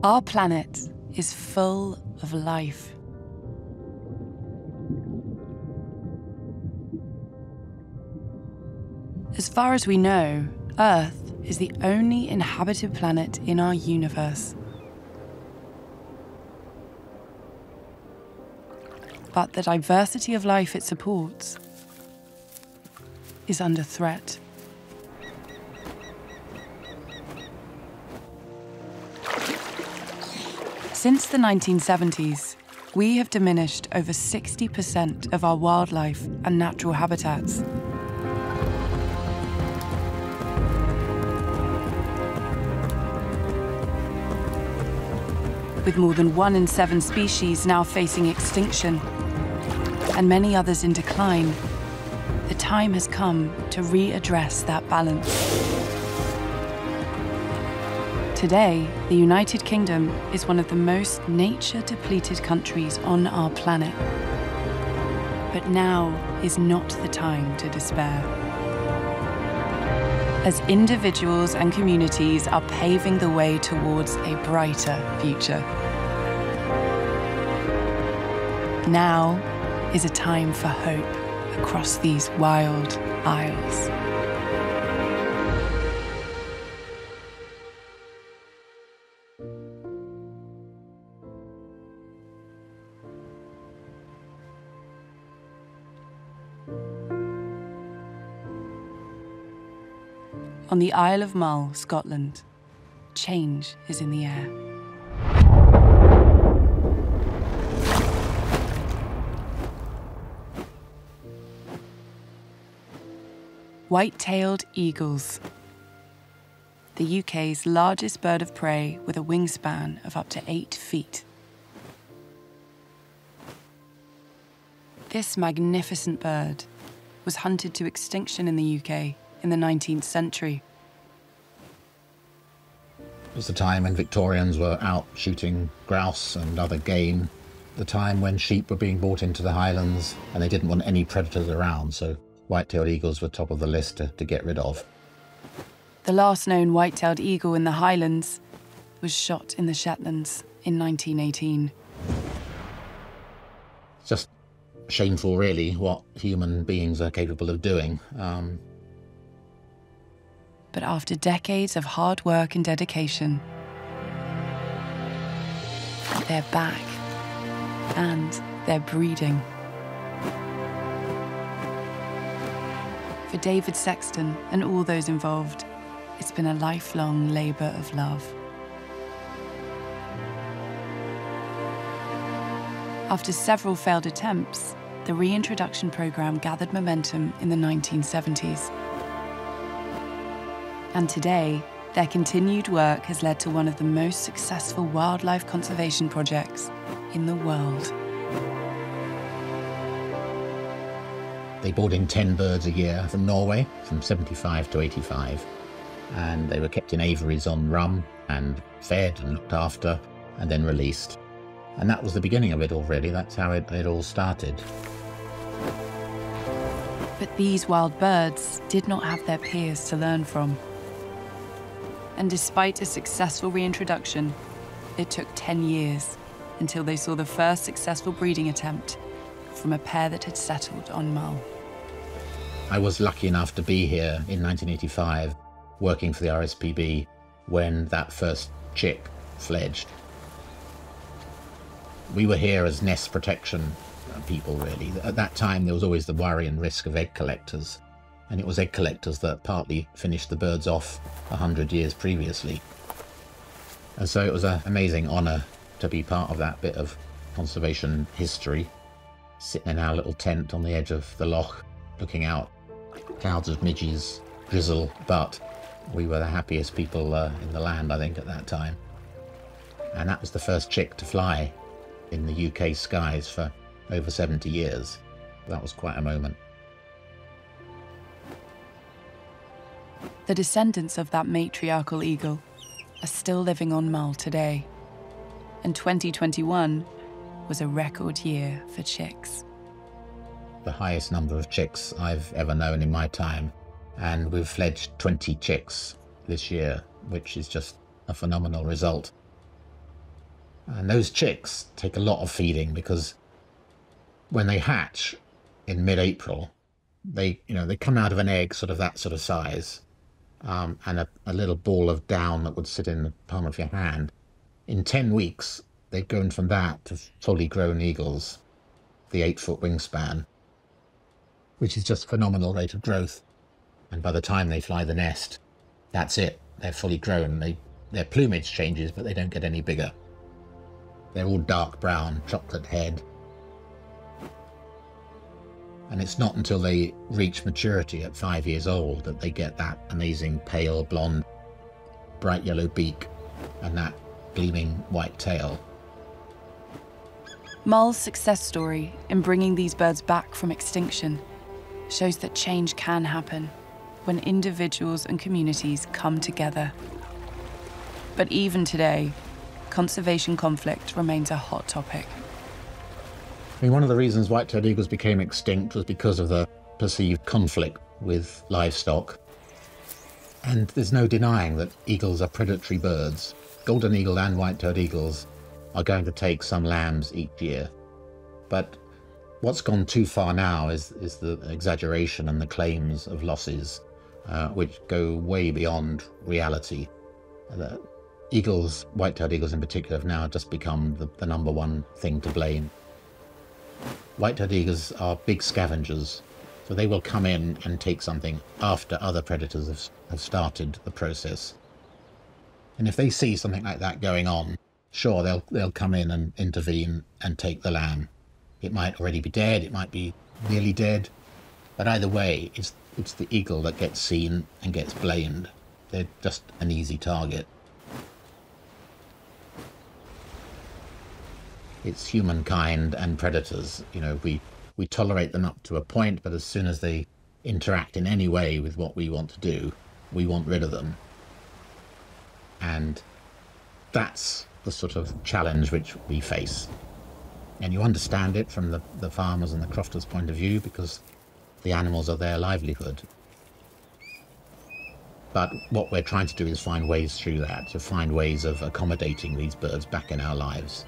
Our planet is full of life. As far as we know, Earth is the only inhabited planet in our universe. But the diversity of life it supports is under threat. Since the 1970s, we have diminished over 60% of our wildlife and natural habitats. With more than 1 in 7 species now facing extinction, and many others in decline, the time has come to readdress that balance. Today, the United Kingdom is one of the most nature-depleted countries on our planet. But now is not the time to despair. As individuals and communities are paving the way towards a brighter future. Now is a time for hope across these wild isles. On the Isle of Mull, Scotland, change is in the air. White-tailed eagles, the UK's largest bird of prey with a wingspan of up to 8 feet. This magnificent bird was hunted to extinction in the UK in the 19th century. It was the time when Victorians were out shooting grouse and other game, the time when sheep were being brought into the Highlands and they didn't want any predators around, so white-tailed eagles were top of the list to get rid of. The last known white-tailed eagle in the Highlands was shot in the Shetlands in 1918. It's just shameful, really, what human beings are capable of doing. But after decades of hard work and dedication, they're back, and they're breeding. For David Sexton and all those involved, it's been a lifelong labour of love. After several failed attempts, the reintroduction programme gathered momentum in the 1970s. And today, their continued work has led to one of the most successful wildlife conservation projects in the world. They brought in 10 birds a year from Norway, from 75 to 85. And they were kept in aviaries on rum and fed and looked after and then released. And that was the beginning of it all, really. That's how it all started. But these wild birds did not have their peers to learn from. And despite a successful reintroduction, it took 10 years until they saw the first successful breeding attempt from a pair that had settled on Mull. I was lucky enough to be here in 1985, working for the RSPB, when that first chick fledged. We were here as nest protection people, really. At that time, there was always the worry and risk of egg collectors. And it was egg collectors that partly finished the birds off 100 years previously. And so it was an amazing honour to be part of that bit of conservation history, sitting in our little tent on the edge of the loch, looking out, clouds of midges, drizzle, but we were the happiest people in the land, I think, at that time. And that was the first chick to fly in the UK skies for over 70 years. That was quite a moment. The descendants of that matriarchal eagle are still living on Mull today. And 2021 was a record year for chicks. The highest number of chicks I've ever known in my time. And we've fledged 20 chicks this year, which is just a phenomenal result. And those chicks take a lot of feeding because when they hatch in mid-April, they come out of an egg sort of that sort of size, and a little ball of down that would sit in the palm of your hand. In 10 weeks, they've grown from that to fully grown eagles, the 8-foot wingspan, which is just a phenomenal rate of growth. And by the time they fly the nest, that's it. They're fully grown. Their plumage changes, but they don't get any bigger. They're all dark brown, chocolate head. And it's not until they reach maturity at 5 years old that they get that amazing pale blonde, bright yellow beak and that gleaming white tail. Mull's success story in bringing these birds back from extinction shows that change can happen when individuals and communities come together. But even today, conservation conflict remains a hot topic. I mean, one of the reasons white-tailed eagles became extinct was because of the perceived conflict with livestock. And there's no denying that eagles are predatory birds. Golden eagle and white-tailed eagles are going to take some lambs each year. But what's gone too far now is the exaggeration and the claims of losses, which go way beyond reality. The eagles, white-tailed eagles in particular, have now just become the number one thing to blame. White-tailed eagles are big scavengers, so they will come in and take something after other predators have started the process. And if they see something like that going on, sure, they'll come in and intervene and take the lamb. It might already be dead, it might be nearly dead, but either way, it's the eagle that gets seen and gets blamed. They're just an easy target. It's humankind and predators. You know, we tolerate them up to a point, but as soon as they interact in any way with what we want to do, we want rid of them. And that's the sort of challenge which we face. And you understand it from the farmers and the crofters' point of view, because the animals are their livelihood. But what we're trying to do is find ways through that, to find ways of accommodating these birds back in our lives.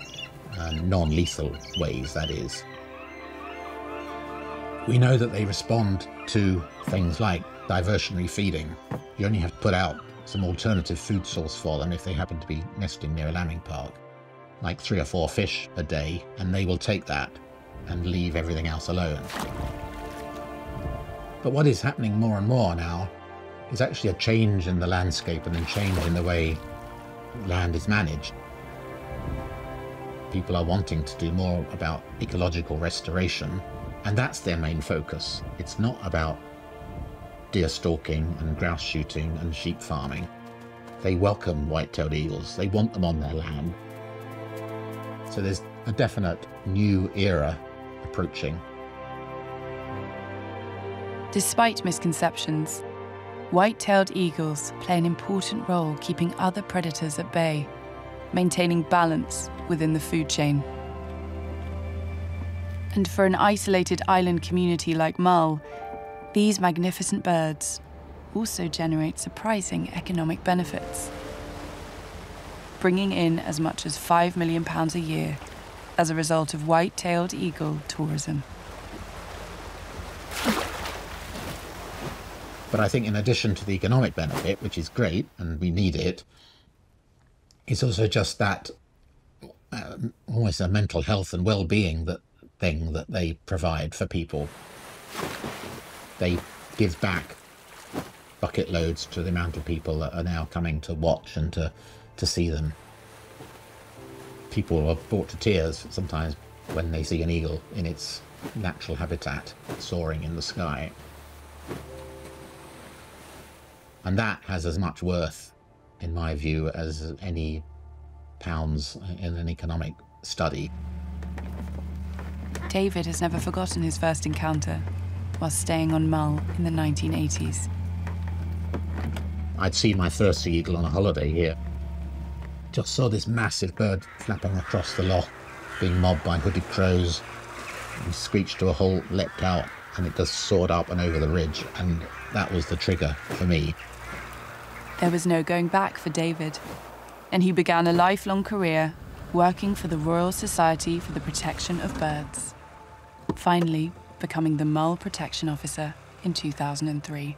Non-lethal ways, that is. We know that they respond to things like diversionary feeding. You only have to put out some alternative food source for them if they happen to be nesting near a lambing park, like 3 or 4 fish a day, and they will take that and leave everything else alone. But what is happening more and more now is actually a change in the landscape and a change in the way land is managed. People are wanting to do more about ecological restoration, and that's their main focus. It's not about deer stalking and grouse shooting and sheep farming. They welcome white-tailed eagles. They want them on their land. So there's a definite new era approaching. Despite misconceptions, white-tailed eagles play an important role keeping other predators at bay, maintaining balance within the food chain. And for an isolated island community like Mull, these magnificent birds also generate surprising economic benefits, bringing in as much as £5 million a year as a result of white-tailed eagle tourism. But I think in addition to the economic benefit, which is great, and we need it, it's also just that almost a mental health and well-being thing that they provide for people. They give back bucket loads to the amount of people that are now coming to watch and to see them. People are brought to tears sometimes when they see an eagle in its natural habitat soaring in the sky. And that has as much worth, in my view, as any pounds in an economic study. David has never forgotten his first encounter while staying on Mull in the 1980s. I'd seen my first sea eagle on a holiday here. Just saw this massive bird flapping across the loch, being mobbed by hooded crows. He screeched to a halt, leapt out, and it just soared up and over the ridge, and that was the trigger for me. There was no going back for David, and he began a lifelong career working for the Royal Society for the Protection of Birds, finally becoming the Mull Protection Officer in 2003.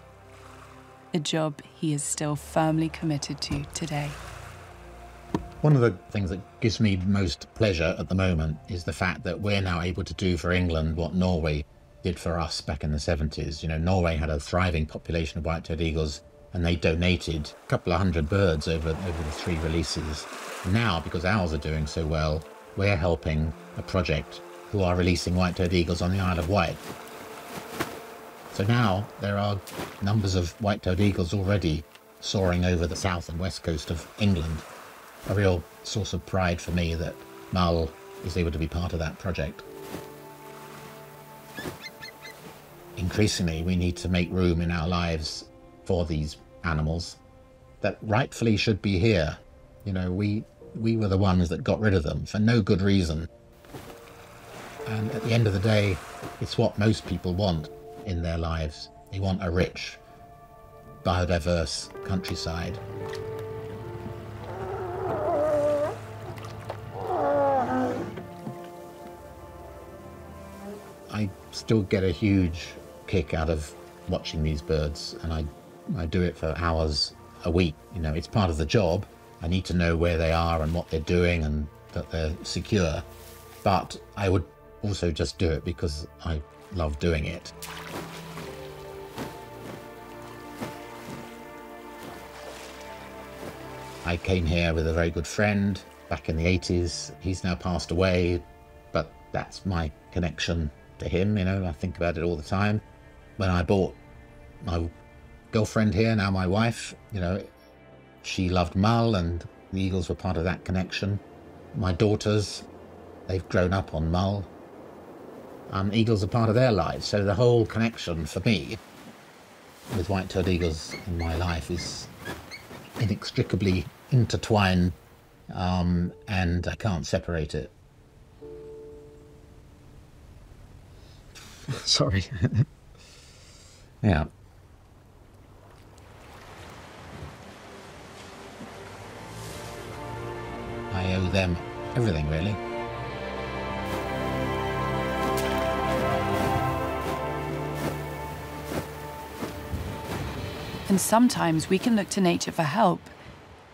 A job he is still firmly committed to today. One of the things that gives me most pleasure at the moment is the fact that we're now able to do for England what Norway did for us back in the 70s. You know, Norway had a thriving population of white-tailed eagles, and they donated a couple of hundred birds over the 3 releases. Now, because ours are doing so well, we're helping a project who are releasing white-tailed eagles on the Isle of Wight. So now there are numbers of white-tailed eagles already soaring over the south and west coast of England. A real source of pride for me that Mull is able to be part of that project. Increasingly, we need to make room in our lives for these animals that rightfully should be here. You know, we were the ones that got rid of them for no good reason. And at the end of the day, it's what most people want in their lives. They want a rich, biodiverse countryside. I still get a huge kick out of watching these birds, and I do it for hours a week. You know, it's part of the job. I need to know where they are and what they're doing and that they're secure. But I would also just do it because I love doing it. I came here with a very good friend back in the 80s. He's now passed away, but that's my connection to him. You know, I think about it all the time. When I bought my girlfriend here, now my wife, you know, she loved Mull and the eagles were part of that connection. My daughters, they've grown up on Mull. Eagles are part of their lives, so the whole connection for me with white-tailed eagles in my life is inextricably intertwined, and I can't separate it. Sorry. Yeah. I owe them everything, really. And sometimes we can look to nature for help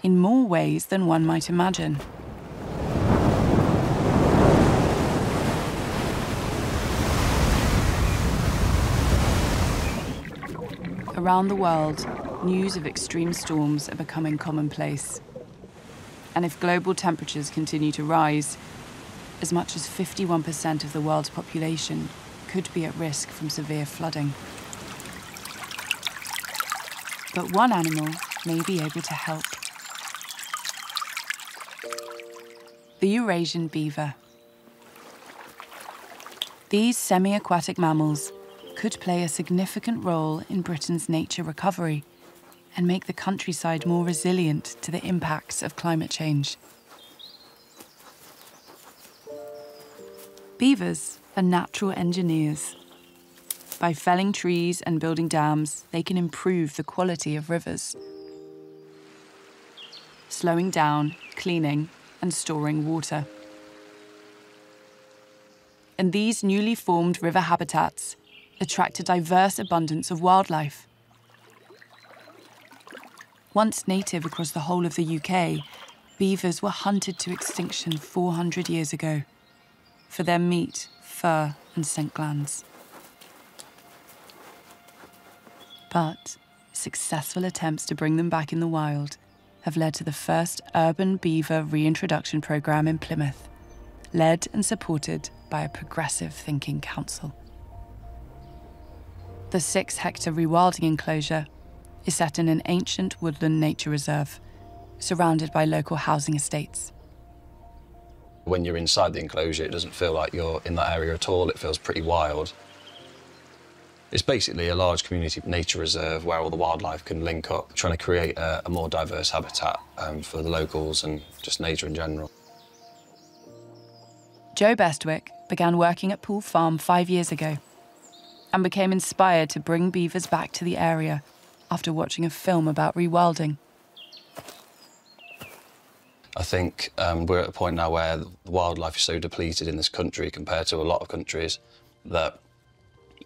in more ways than one might imagine. Around the world, news of extreme storms are becoming commonplace. And if global temperatures continue to rise, as much as 51% of the world's population could be at risk from severe flooding. But one animal may be able to help. The Eurasian beaver. These semi-aquatic mammals could play a significant role in Britain's nature recovery and make the countryside more resilient to the impacts of climate change. Beavers are natural engineers. By felling trees and building dams, they can improve the quality of rivers, slowing down, cleaning, and storing water. And these newly formed river habitats attract a diverse abundance of wildlife. Once native across the whole of the UK, beavers were hunted to extinction 400 years ago for their meat, fur, and scent glands. But successful attempts to bring them back in the wild have led to the first urban beaver reintroduction programme in Plymouth, led and supported by a progressive thinking council. The 6-hectare rewilding enclosure is set in an ancient woodland nature reserve, surrounded by local housing estates. When you're inside the enclosure, it doesn't feel like you're in that area at all. It feels pretty wild. It's basically a large community nature reserve where all the wildlife can link up, trying to create a more diverse habitat for the locals and just nature in general. Joe Bestwick began working at Poole Farm 5 years ago and became inspired to bring beavers back to the area after watching a film about rewilding. I think we're at a point now where the wildlife is so depleted in this country compared to a lot of countries that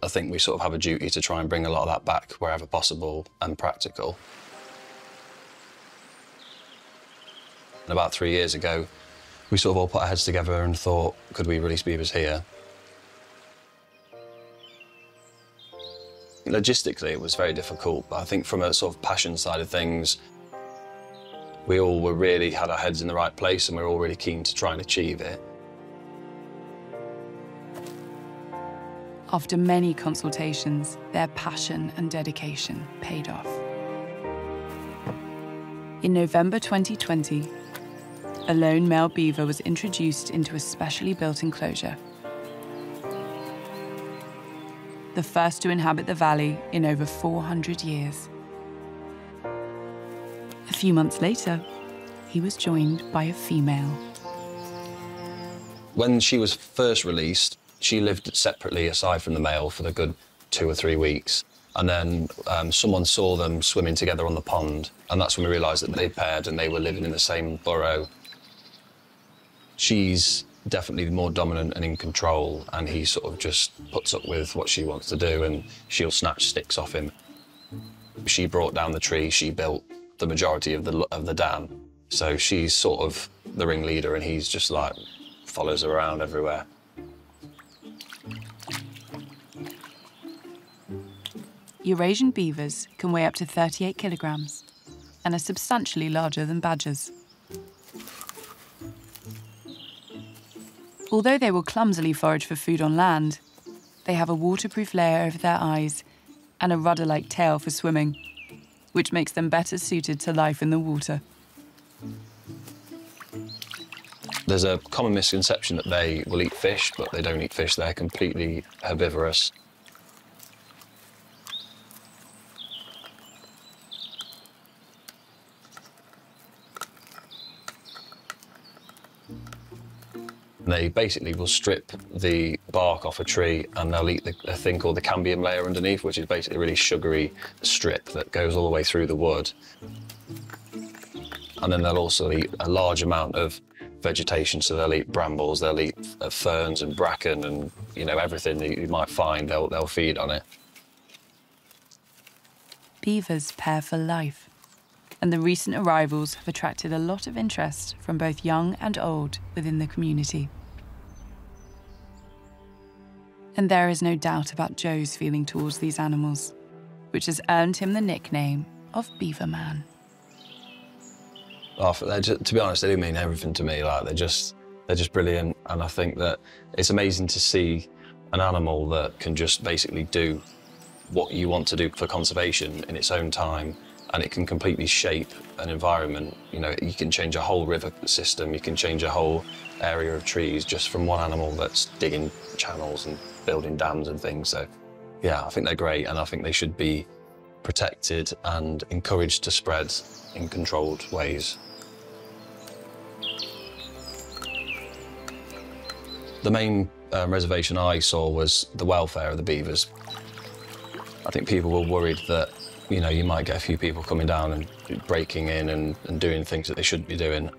I think we sort of have a duty to try and bring a lot of that back wherever possible and practical. And about 3 years ago, we sort of all put our heads together and thought, could we release beavers here? Logistically, it was very difficult, but I think from a sort of passion side of things, we all really had our heads in the right place and we were all really keen to try and achieve it. After many consultations, their passion and dedication paid off. In November 2020, a lone male beaver was introduced into a specially built enclosure. The first to inhabit the valley in over 400 years. A few months later, he was joined by a female. When she was first released, she lived separately aside from the male for a good 2 or 3 weeks. And then someone saw them swimming together on the pond, and that's when we realised that they paired and they were living in the same burrow. She's definitely more dominant and in control, and he sort of just puts up with what she wants to do, and she'll snatch sticks off him. She brought down the tree, she built the majority of the dam, so she's sort of the ringleader, and he's just like follows her around everywhere. Eurasian beavers can weigh up to 38 kilograms and are substantially larger than badgers. Although they will clumsily forage for food on land, they have a waterproof layer over their eyes and a rudder-like tail for swimming, which makes them better suited to life in the water. There's a common misconception that they will eat fish, but they don't eat fish. They're completely herbivorous. They basically will strip the bark off a tree and they'll eat a thing called the cambium layer underneath, which is basically a really sugary strip that goes all the way through the wood. And then they'll also eat a large amount of vegetation, so they'll eat brambles, they'll eat ferns and bracken and, you know, everything that you might find, they'll feed on it. Beavers pair for life, and the recent arrivals have attracted a lot of interest from both young and old within the community. And there is no doubt about Joe's feeling towards these animals, which has earned him the nickname of Beaver Man. Oh, to be honest, they do mean everything to me. Like they're just brilliant, and I think that it's amazing to see an animal that can just basically do what you want to do for conservation in its own time, and it can completely shape an environment. You know, you can change a whole river system, you can change a whole area of trees just from one animal that's digging channels and building dams and things. So, yeah, I think they're great, and I think they should be protected and encouraged to spread in controlled ways. The main reservation I saw was the welfare of the beavers. I think people were worried that, you know, you might get a few people coming down and breaking in and doing things that they shouldn't be doing.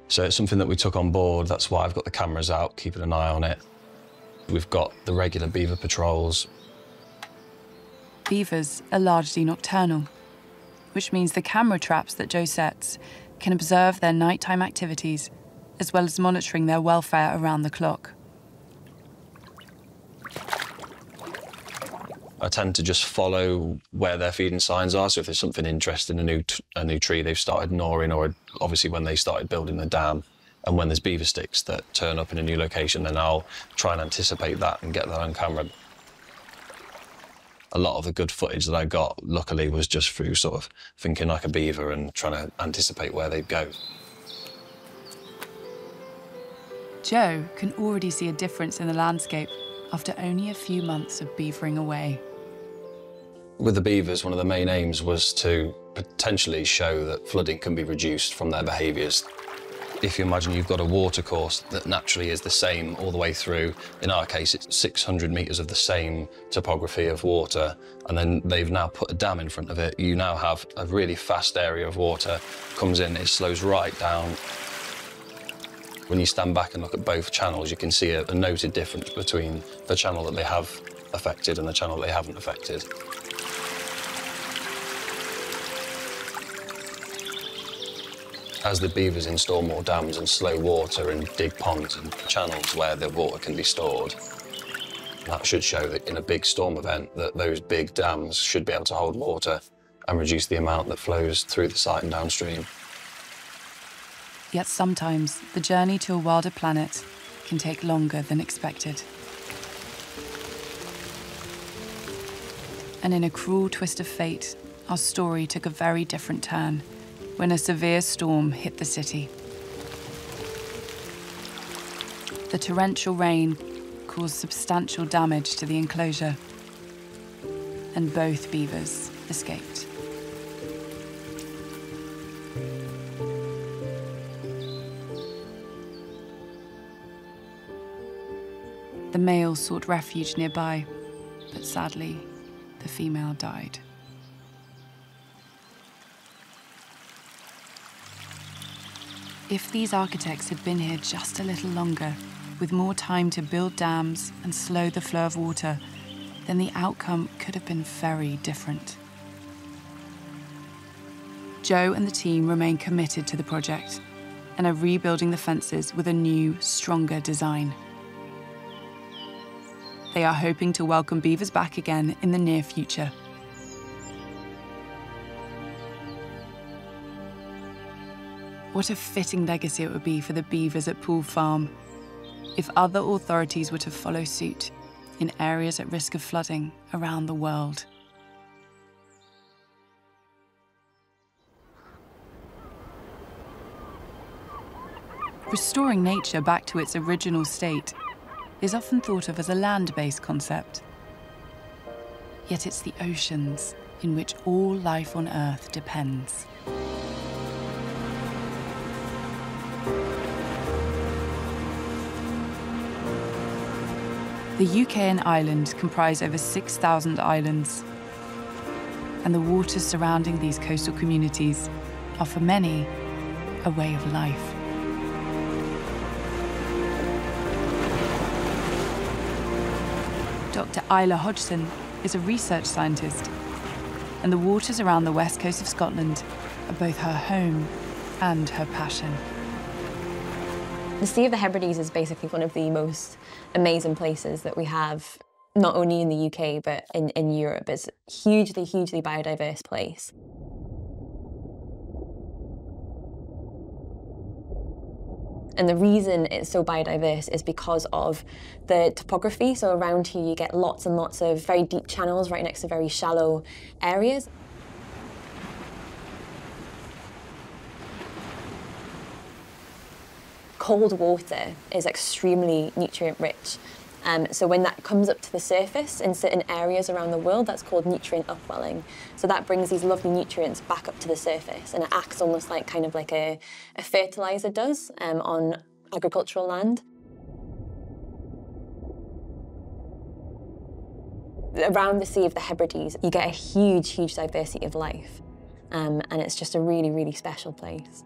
So it's something that we took on board. That's why I've got the cameras out, keeping an eye on it. We've got the regular beaver patrols. Beavers are largely nocturnal, which means the camera traps that Joe sets can observe their nighttime activities, as well as monitoring their welfare around the clock. I tend to just follow where their feeding signs are. So if there's something interesting, a new tree they've started gnawing, or obviously when they started building the dam, and when there's beaver sticks that turn up in a new location, then I'll try and anticipate that and get that on camera. A lot of the good footage that I got, luckily, was just through sort of thinking like a beaver and trying to anticipate where they'd go. Joe can already see a difference in the landscape after only a few months of beavering away. With the beavers, one of the main aims was to potentially show that flooding can be reduced from their behaviours. If you imagine you've got a watercourse that naturally is the same all the way through, in our case it's 600 metres of the same topography of water, and then they've now put a dam in front of it, you now have a really fast area of water, comes in, it slows right down. When you stand back and look at both channels, you can see a noted difference between the channel that they have affected and the channel they haven't affected. As the beavers install more dams and slow water and dig ponds and channels where the water can be stored, that should show that in a big storm event that those big dams should be able to hold water and reduce the amount that flows through the site and downstream. Yet sometimes the journey to a wilder planet can take longer than expected. And in a cruel twist of fate, our story took a very different turn when a severe storm hit the city. The torrential rain caused substantial damage to the enclosure, and both beavers escaped. The male sought refuge nearby, but sadly, the female died. If these architects had been here just a little longer, with more time to build dams and slow the flow of water, then the outcome could have been very different. Joe and the team remain committed to the project and are rebuilding the fences with a new, stronger design. They are hoping to welcome beavers back again in the near future. What a fitting legacy it would be for the beavers at Poole Farm if other authorities were to follow suit in areas at risk of flooding around the world. Restoring nature back to its original state is often thought of as a land-based concept. Yet it's the oceans in which all life on Earth depends. The UK and Ireland comprise over 6,000 islands, and the waters surrounding these coastal communities are for many a way of life. Dr. Isla Hodgson is a research scientist, and the waters around the west coast of Scotland are both her home and her passion. The Sea of the Hebrides is basically one of the most amazing places that we have, not only in the UK, but in Europe. It's a hugely, hugely biodiverse place. And the reason it's so biodiverse is because of the topography. So around here, you get lots and lots of very deep channels right next to very shallow areas. Cold water is extremely nutrient rich. So when that comes up to the surface in certain areas around the world, that's called nutrient upwelling. So that brings these lovely nutrients back up to the surface, and it acts almost like kind of like a fertilizer does on agricultural land. Around the Sea of the Hebrides, you get a huge, huge diversity of life, and it's just a really, really special place.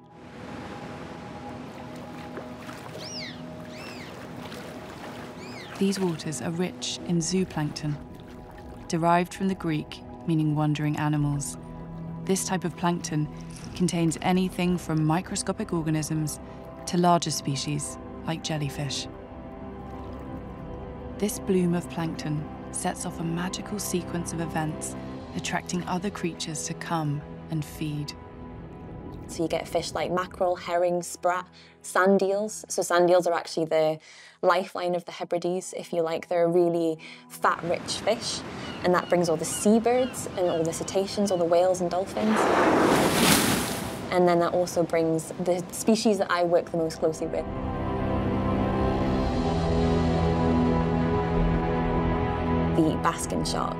These waters are rich in zooplankton, derived from the Greek meaning wandering animals. This type of plankton contains anything from microscopic organisms to larger species like jellyfish. This bloom of plankton sets off a magical sequence of events, attracting other creatures to come and feed. So you get fish like mackerel, herring, sprat, sand eels. So sand eels are actually the lifeline of the Hebrides, if you like. They're a really fat-rich fish, and that brings all the seabirds and all the cetaceans, all the whales and dolphins. And then that also brings the species that I work the most closely with. The basking shark.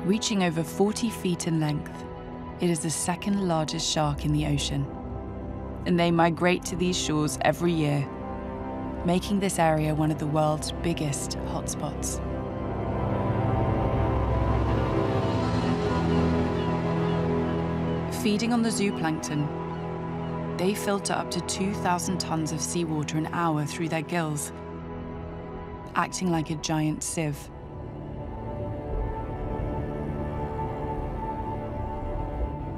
Reaching over 40 feet in length, It is the second largest shark in the ocean, and they migrate to these shores every year, making this area one of the world's biggest hotspots. Feeding on the zooplankton, they filter up to 2,000 tons of seawater an hour through their gills, acting like a giant sieve.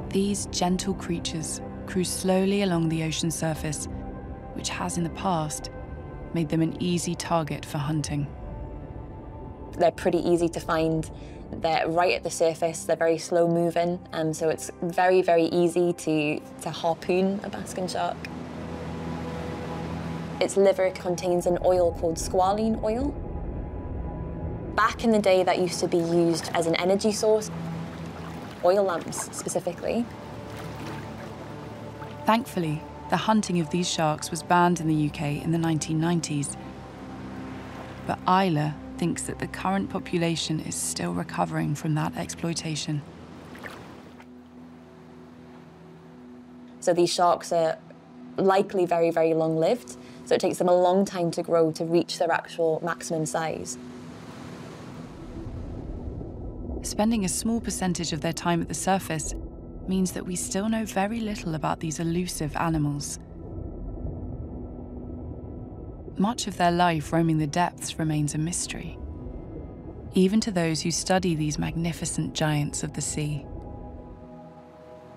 These gentle creatures cruise slowly along the ocean surface, which has in the past made them an easy target for hunting. They're pretty easy to find. They're right at the surface, they're very slow moving, so it's very, very easy to harpoon a basking shark. Its liver contains an oil called squalene oil. Back in the day, that used to be used as an energy source, oil lamps specifically. Thankfully, the hunting of these sharks was banned in the UK in the 1990s. But Isla thinks that the current population is still recovering from that exploitation. So these sharks are likely very, very long-lived, so it takes them a long time to grow to reach their actual maximum size. Spending a small percentage of their time at the surface means that we still know very little about these elusive animals. Much of their life roaming the depths remains a mystery, even to those who study these magnificent giants of the sea.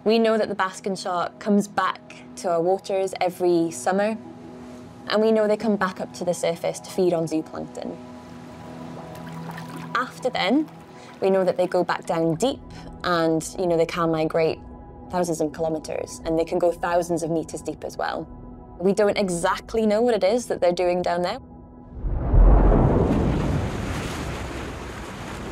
We know that the basking shark comes back to our waters every summer, and we know they come back up to the surface to feed on zooplankton. After then, we know that they go back down deep, and they can migrate thousands of kilometers, and they can go thousands of meters deep as well. We don't exactly know what it is that they're doing down there.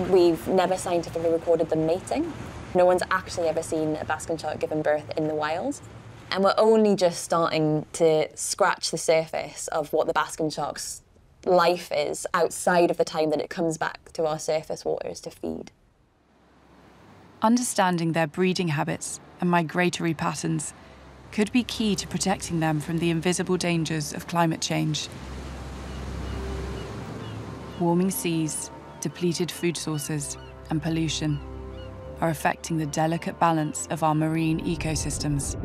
We've never scientifically recorded them mating. No one's actually ever seen a basking shark giving birth in the wild. And we're only just starting to scratch the surface of what the basking shark's life is outside of the time that it comes back to our surface waters to feed. Understanding their breeding habits and migratory patterns could be key to protecting them from the invisible dangers of climate change. Warming seas, depleted food sources, and pollution are affecting the delicate balance of our marine ecosystems.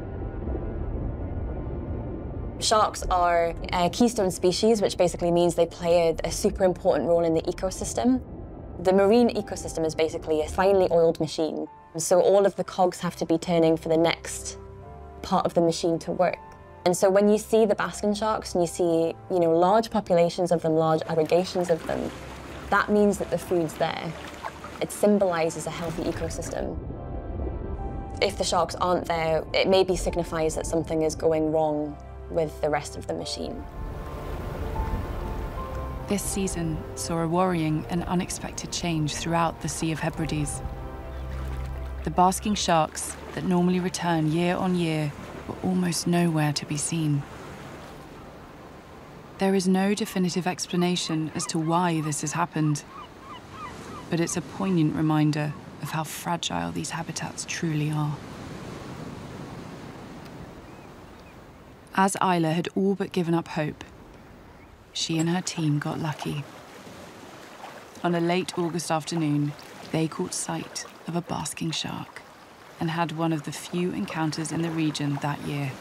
Sharks are a keystone species, which basically means they play a super important role in the ecosystem. The marine ecosystem is basically a finely oiled machine, so all of the cogs have to be turning for the next part of the machine to work. And so when you see the basking sharks and you see, large populations of them, large aggregations of them, that means that the food's there. It symbolizes a healthy ecosystem. If the sharks aren't there, it maybe signifies that something is going wrong with the rest of the machine. This season saw a worrying and unexpected change throughout the Sea of Hebrides. The basking sharks that normally return year on year were almost nowhere to be seen. There is no definitive explanation as to why this has happened, but it's a poignant reminder of how fragile these habitats truly are. As Isla had all but given up hope, she and her team got lucky. On a late August afternoon, they caught sight of a basking shark and had one of the few encounters in the region that year.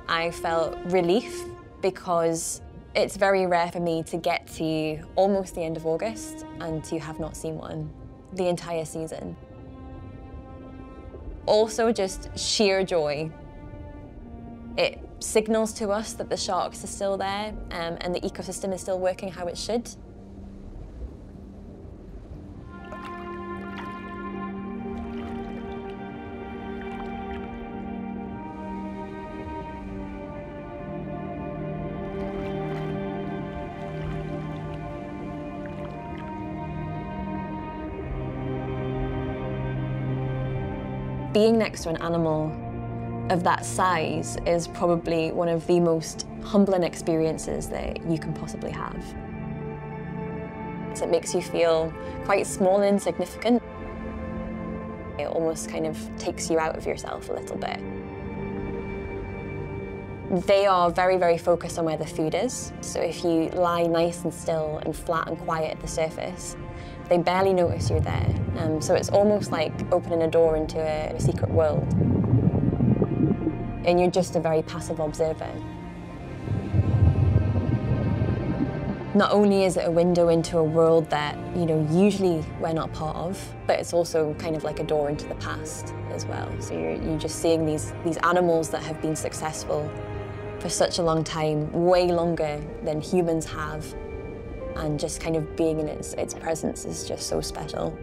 I felt relief because it's very rare for me to get to almost the end of August and to have not seen one the entire season. Also, just sheer joy. It signals to us that the sharks are still there and the ecosystem is still working how it should. Being next to an animal of that size is probably one of the most humbling experiences that you can possibly have. So it makes you feel quite small and insignificant. It almost kind of takes you out of yourself a little bit. They are very, very focused on where the food is. So if you lie nice and still and flat and quiet at the surface, they barely notice you're there. So it's almost like opening a door into a secret world. And you're just a very passive observer. Not only is it a window into a world that, usually we're not part of, but it's also kind of like a door into the past as well. So you're just seeing these animals that have been successful for such a long time, way longer than humans have, and just kind of being in its presence is just so special.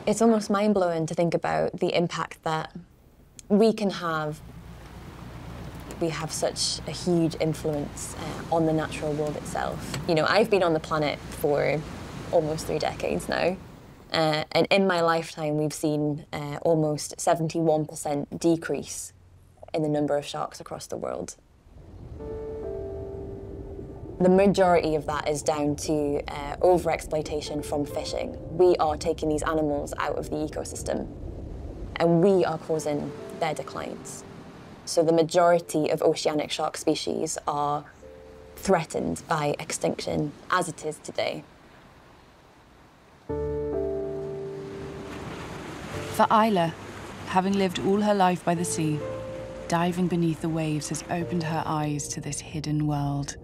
It's almost mind-blowing to think about the impact that we can have. We have such a huge influence on the natural world itself. I've been on the planet for almost 3 decades now, and in my lifetime we've seen almost 71% decrease in the number of sharks across the world. The majority of that is down to overexploitation from fishing. We are taking these animals out of the ecosystem, and we are causing their declines. So the majority of oceanic shark species are threatened by extinction as it is today. For Isla, having lived all her life by the sea, diving beneath the waves has opened her eyes to this hidden world.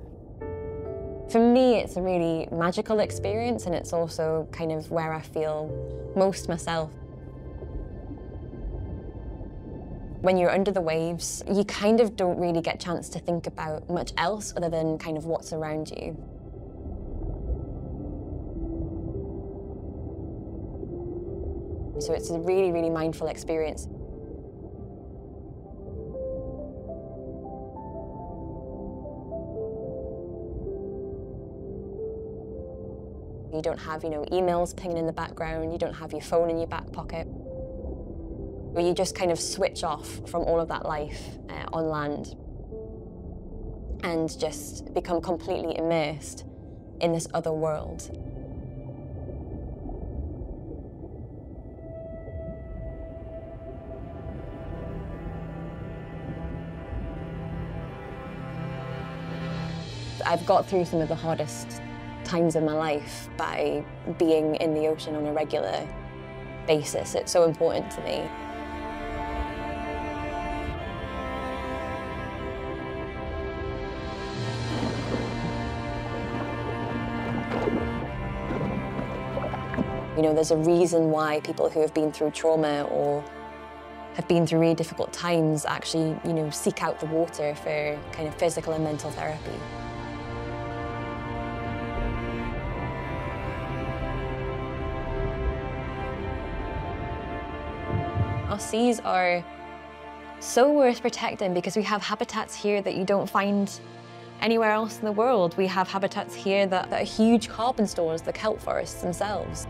For me, it's a really magical experience, and it's also kind of where I feel most myself. When you're under the waves, you kind of don't really get a chance to think about much else other than kind of what's around you. So it's a really, really mindful experience. You don't have, emails pinging in the background. You don't have your phone in your back pocket. You just kind of switch off from all of that life on land and just become completely immersed in this other world. I've got through some of the hardest times of my life by being in the ocean on a regular basis. It's so important to me. There's a reason why people who have been through trauma or have been through really difficult times actually, seek out the water for kind of physical and mental therapy. Our seas are so worth protecting because we have habitats here that you don't find anywhere else in the world. We have habitats here that are huge carbon stores, the kelp forests themselves.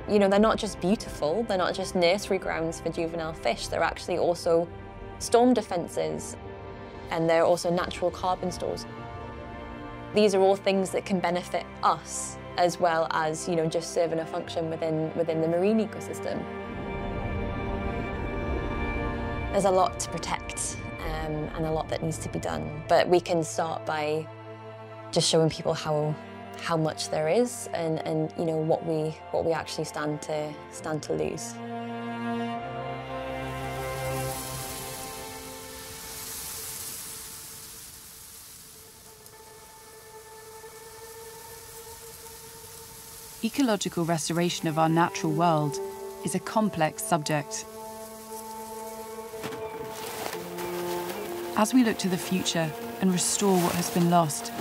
They're not just beautiful, they're not just nursery grounds for juvenile fish, they're actually also storm defences, and they're also natural carbon stores. These are all things that can benefit us as well as, just serving a function within the marine ecosystem. There's a lot to protect and a lot that needs to be done, but we can start by just showing people how much there is and what we actually stand to lose. Ecological restoration of our natural world is a complex subject. As we look to the future and restore what has been lost,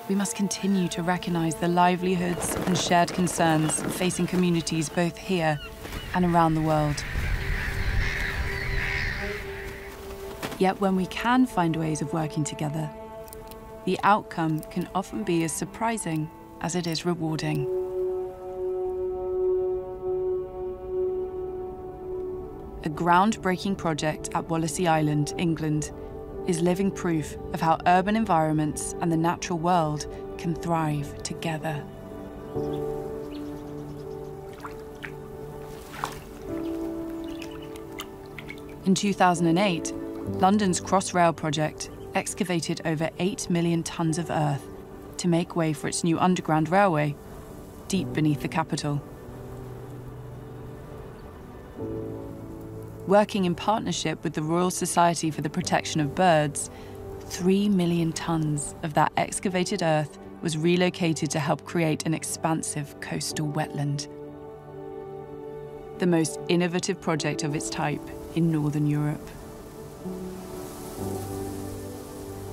we must continue to recognise the livelihoods and shared concerns facing communities both here and around the world. Yet when we can find ways of working together, the outcome can often be as surprising as it is rewarding. A groundbreaking project at Wallasey Island, England, is living proof of how urban environments and the natural world can thrive together. In 2008, London's Crossrail project excavated over 8 million tonnes of earth to make way for its new underground railway, deep beneath the capital. Working in partnership with the Royal Society for the Protection of Birds, 3 million tonnes of that excavated earth was relocated to help create an expansive coastal wetland. The most innovative project of its type in Northern Europe.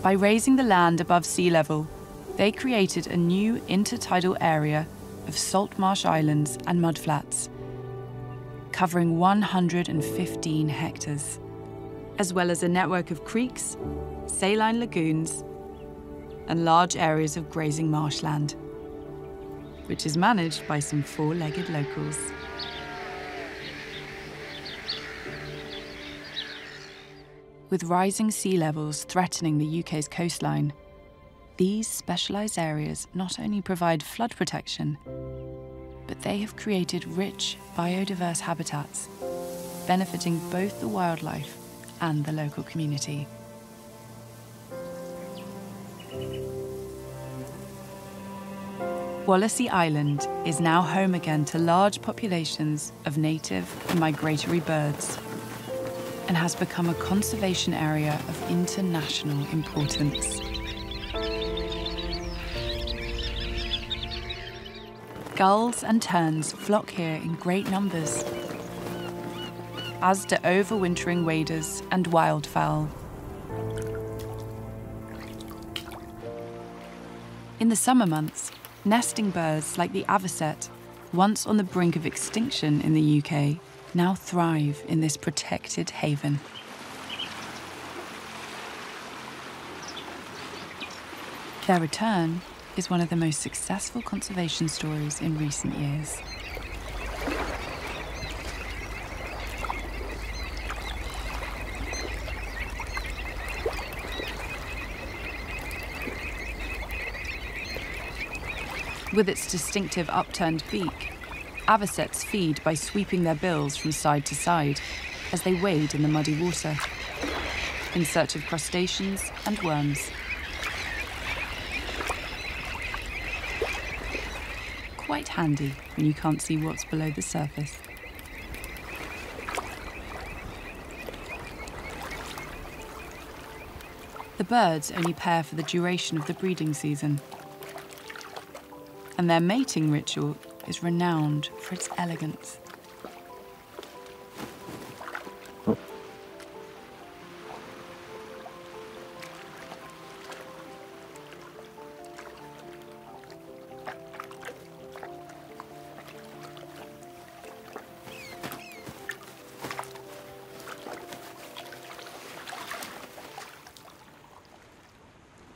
By raising the land above sea level, they created a new intertidal area of salt marsh islands and mudflats, covering 115 hectares, as well as a network of creeks, saline lagoons, and large areas of grazing marshland, which is managed by some four-legged locals. With rising sea levels threatening the UK's coastline, these specialised areas not only provide flood protection, but they have created rich, biodiverse habitats, benefiting both the wildlife and the local community. Wallasey Island is now home again to large populations of native and migratory birds, and has become a conservation area of international importance. Gulls and terns flock here in great numbers, as do overwintering waders and wildfowl. In the summer months, nesting birds like the avocet, once on the brink of extinction in the UK, now thrive in this protected haven. Their return is one of the most successful conservation stories in recent years. With its distinctive upturned beak, avocets feed by sweeping their bills from side to side as they wade in the muddy water, in search of crustaceans and worms. Quite handy when you can't see what's below the surface. The birds only pair for the duration of the breeding season, and their mating ritual is renowned for its elegance.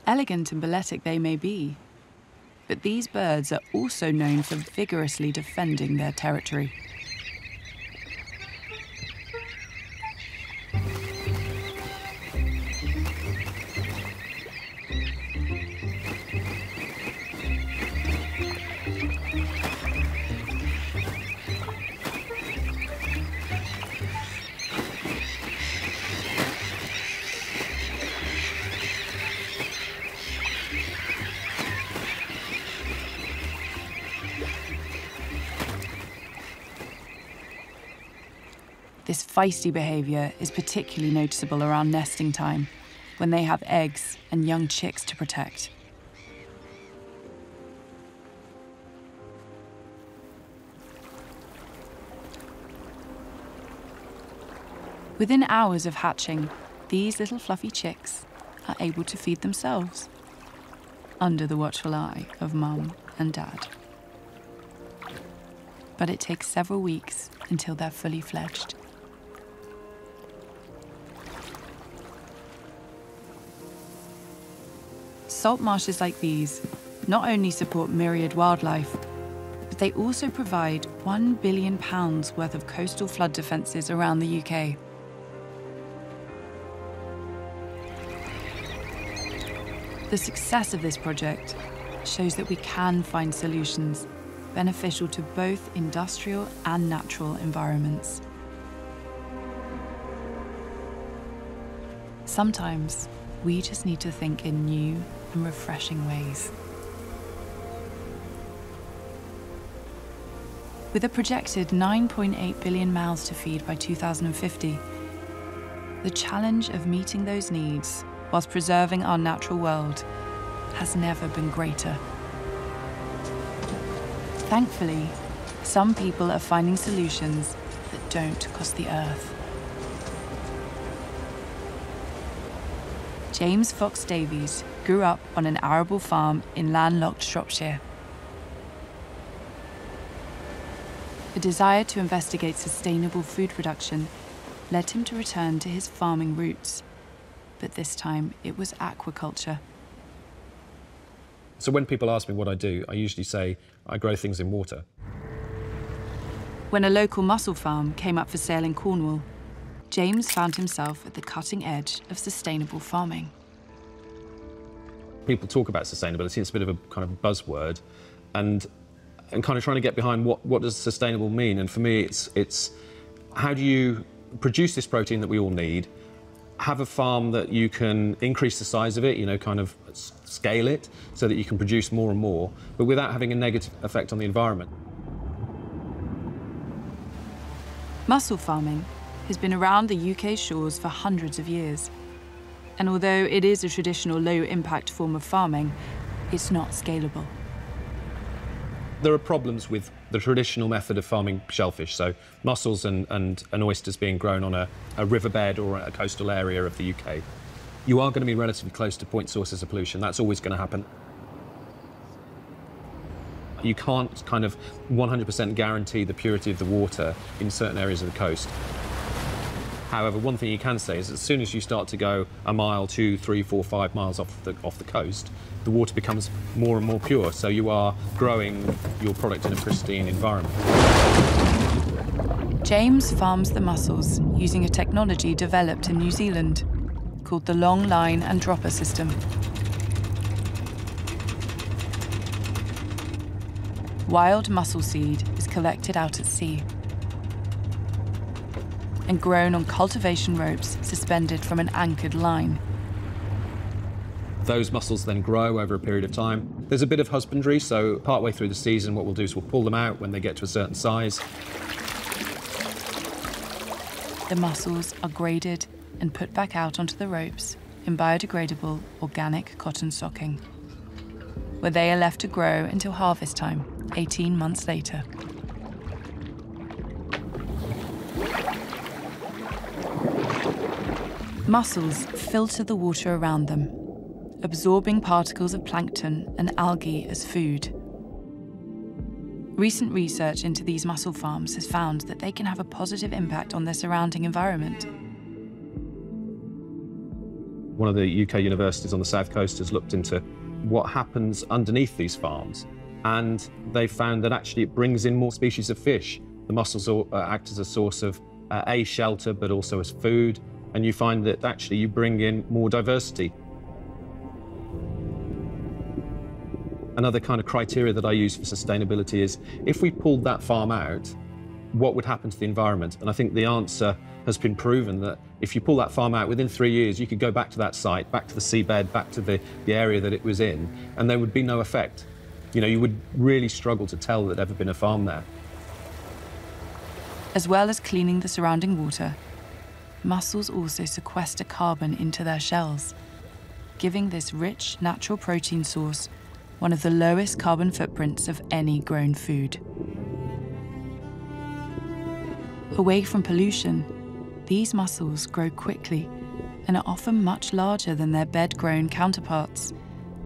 Elegant and balletic they may be, but these birds are also known for vigorously defending their territory. This feisty behaviour is particularly noticeable around nesting time, when they have eggs and young chicks to protect. Within hours of hatching, these little fluffy chicks are able to feed themselves, under the watchful eye of Mum and Dad. But it takes several weeks until they're fully fledged. Salt marshes like these not only support myriad wildlife, but they also provide £1 billion worth of coastal flood defences around the UK. The success of this project shows that we can find solutions beneficial to both industrial and natural environments. Sometimes we just need to think in new and refreshing ways. With a projected 9.8 billion mouths to feed by 2050, the challenge of meeting those needs whilst preserving our natural world has never been greater. Thankfully, some people are finding solutions that don't cost the earth. James Fox Davies grew up on an arable farm in landlocked Shropshire. A desire to investigate sustainable food production led him to return to his farming roots, but this time it was aquaculture. So when people ask me what I do, I usually say I grow things in water. When a local mussel farm came up for sale in Cornwall, James found himself at the cutting edge of sustainable farming. People talk about sustainability, it's a bit of a kind of buzzword, and kind of trying to get behind what does sustainable mean. And for me, it's how do you produce this protein that we all need, have a farm that you can increase the size of it, you know, kind of scale it so that you can produce more and more, but without having a negative effect on the environment. Mussel farming has been around the UK shores for hundreds of years. And although it is a traditional low-impact form of farming, it's not scalable. There are problems with the traditional method of farming shellfish, so mussels and oysters being grown on a riverbed or a coastal area of the UK. You are going to be relatively close to point sources of pollution. That's always going to happen. You can't kind of 100% guarantee the purity of the water in certain areas of the coast. However, one thing you can say is as soon as you start to go a mile, 2, 3, 4, 5 miles off the coast, the water becomes more and more pure. So you are growing your product in a pristine environment. James farms the mussels using a technology developed in New Zealand called the long line and dropper system. Wild mussel seed is collected out at sea and grown on cultivation ropes suspended from an anchored line. Those mussels then grow over a period of time. There's a bit of husbandry, so partway through the season what we'll do is we'll pull them out when they get to a certain size. The mussels are graded and put back out onto the ropes in biodegradable organic cotton stocking, where they are left to grow until harvest time, 18 months later. Mussels filter the water around them, absorbing particles of plankton and algae as food. Recent research into these mussel farms has found that they can have a positive impact on their surrounding environment. One of the UK universities on the south coast has looked into what happens underneath these farms, and they found that actually it brings in more species of fish. The mussels act as a source of shelter, but also as food, and you find that actually you bring in more diversity. Another kind of criteria that I use for sustainability is if we pulled that farm out, what would happen to the environment? And I think the answer has been proven that if you pull that farm out within 3 years, you could go back to that site, back to the seabed, back to the area that it was in, and there would be no effect. You know, you would really struggle to tell that there'd ever been a farm there. As well as cleaning the surrounding water, mussels also sequester carbon into their shells, giving this rich natural protein source one of the lowest carbon footprints of any grown food. Away from pollution, these mussels grow quickly and are often much larger than their bed-grown counterparts,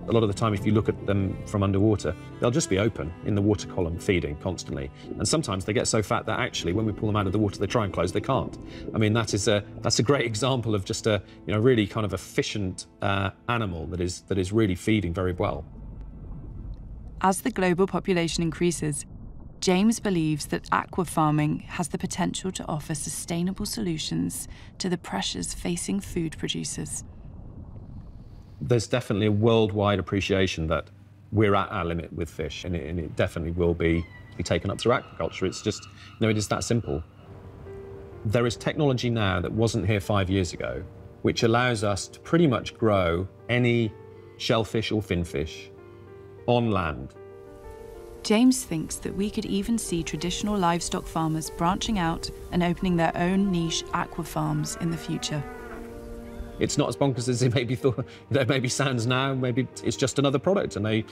A lot of the time, if you look at them from underwater, they'll just be open in the water column, feeding constantly. And sometimes they get so fat that actually, when we pull them out of the water, they try and close, they can't. I mean, that's a great example of just a really kind of efficient animal that is really feeding very well. As the global population increases, James believes that aqua farming has the potential to offer sustainable solutions to the pressures facing food producers. There's definitely a worldwide appreciation that we're at our limit with fish, and it definitely will be taken up through aquaculture. It's just, it is that simple. There is technology now that wasn't here 5 years ago, which allows us to pretty much grow any shellfish or finfish on land. James thinks that we could even see traditional livestock farmers branching out and opening their own niche aqua farms in the future. It's not as bonkers as it maybe thought. It maybe sounds now. Maybe it's just another product, and they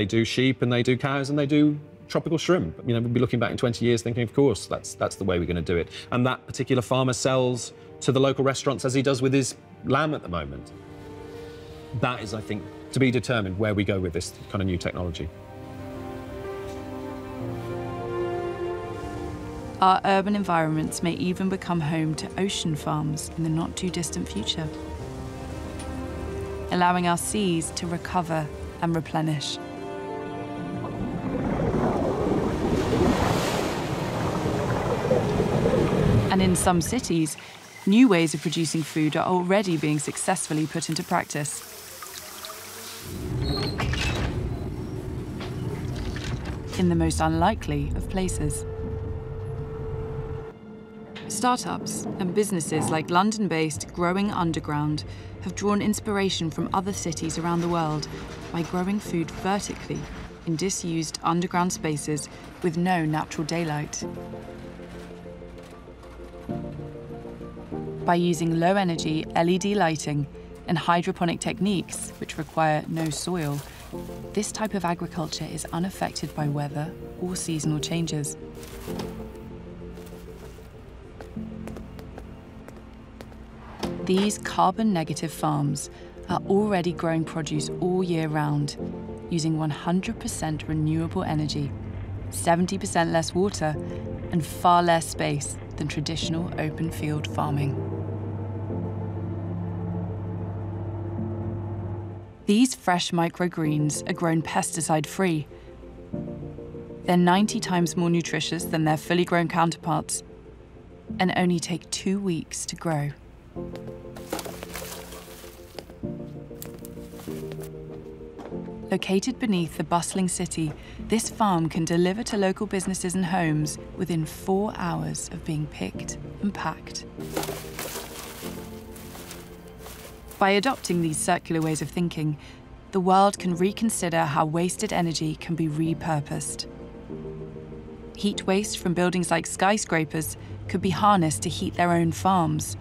do sheep and they do cows and they do tropical shrimp. We'll be looking back in 20 years thinking, of course, that's the way we're going to do it. And that particular farmer sells to the local restaurants as he does with his lamb at the moment. That is, I think, to be determined where we go with this kind of new technology. Our urban environments may even become home to ocean farms in the not-too-distant future, allowing our seas to recover and replenish. And in some cities, new ways of producing food are already being successfully put into practice. In the most unlikely of places. Startups and businesses like London-based Growing Underground have drawn inspiration from other cities around the world by growing food vertically in disused underground spaces with no natural daylight. By using low-energy LED lighting and hydroponic techniques, which require no soil, this type of agriculture is unaffected by weather or seasonal changes. These carbon-negative farms are already growing produce all year round, using 100% renewable energy, 70% less water, and far less space than traditional open field farming. These fresh microgreens are grown pesticide-free. They're 90 times more nutritious than their fully grown counterparts, and only take 2 weeks to grow. Located beneath the bustling city, this farm can deliver to local businesses and homes within 4 hours of being picked and packed. By adopting these circular ways of thinking, the world can reconsider how wasted energy can be repurposed. Heat waste from buildings like skyscrapers could be harnessed to heat their own farms,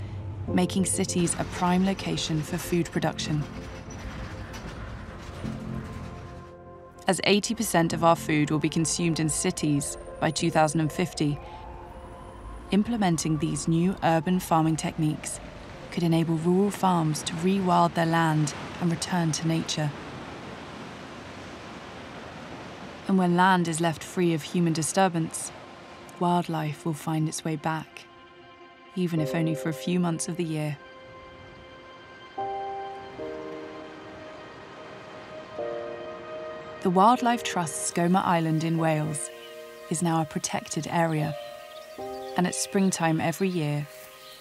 making cities a prime location for food production. As 80% of our food will be consumed in cities by 2050, implementing these new urban farming techniques could enable rural farms to rewild their land and return to nature. And when land is left free of human disturbance, wildlife will find its way back, even if only for a few months of the year. The Wildlife Trust's Skoma Island in Wales is now a protected area, and at springtime every year,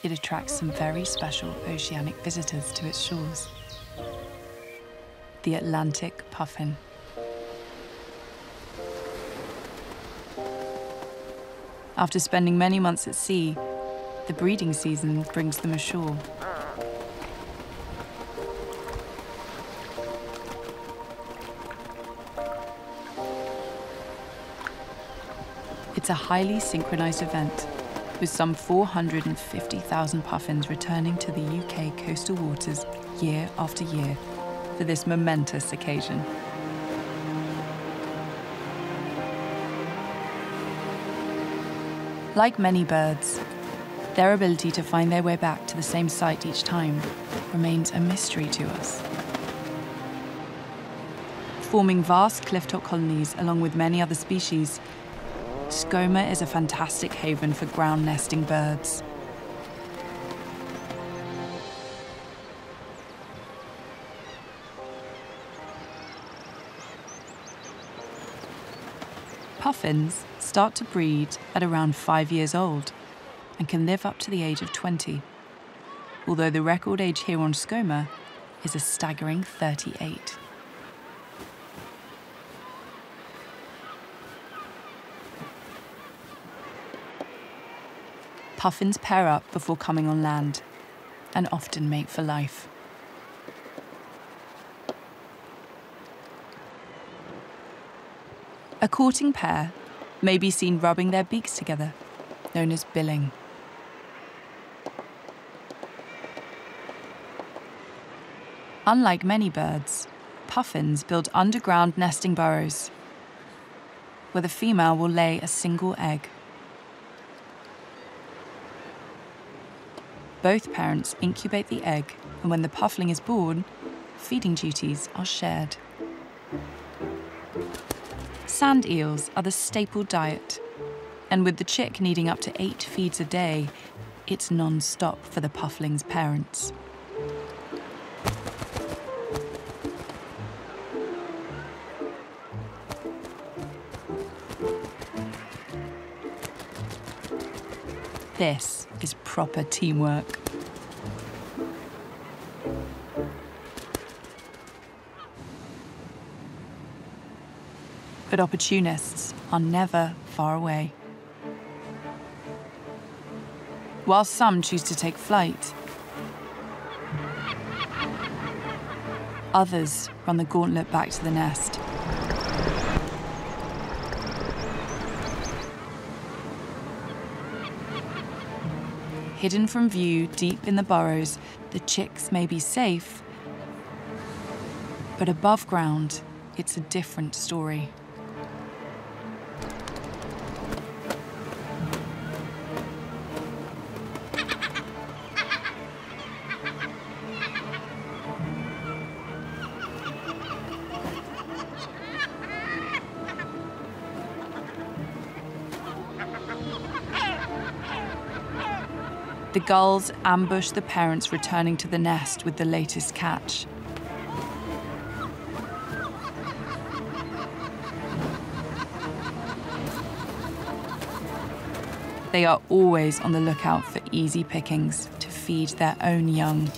it attracts some very special oceanic visitors to its shores. The Atlantic puffin. After spending many months at sea, the breeding season brings them ashore. It's a highly synchronized event, with some 450,000 puffins returning to the UK coastal waters year after year for this momentous occasion. Like many birds, their ability to find their way back to the same site each time remains a mystery to us. forming vast cliff-top colonies along with many other species, Skomer is a fantastic haven for ground-nesting birds. Puffins start to breed at around 5 years old and can live up to the age of 20, although the record age here on Skomer is a staggering 38. Puffins pair up before coming on land and often mate for life. A courting pair may be seen rubbing their beaks together, known as billing. Unlike many birds, puffins build underground nesting burrows, where the female will lay a single egg. Both parents incubate the egg, and when the puffling is born, feeding duties are shared. Sand eels are the staple diet, and with the chick needing up to 8 feeds a day, it's non-stop for the puffling's parents. This is proper teamwork. But opportunists are never far away. While some choose to take flight, others run the gauntlet back to the nest. Hidden from view deep in the burrows, the chicks may be safe, but above ground, it's a different story. The gulls ambush the parents returning to the nest with the latest catch. They are always on the lookout for easy pickings to feed their own young.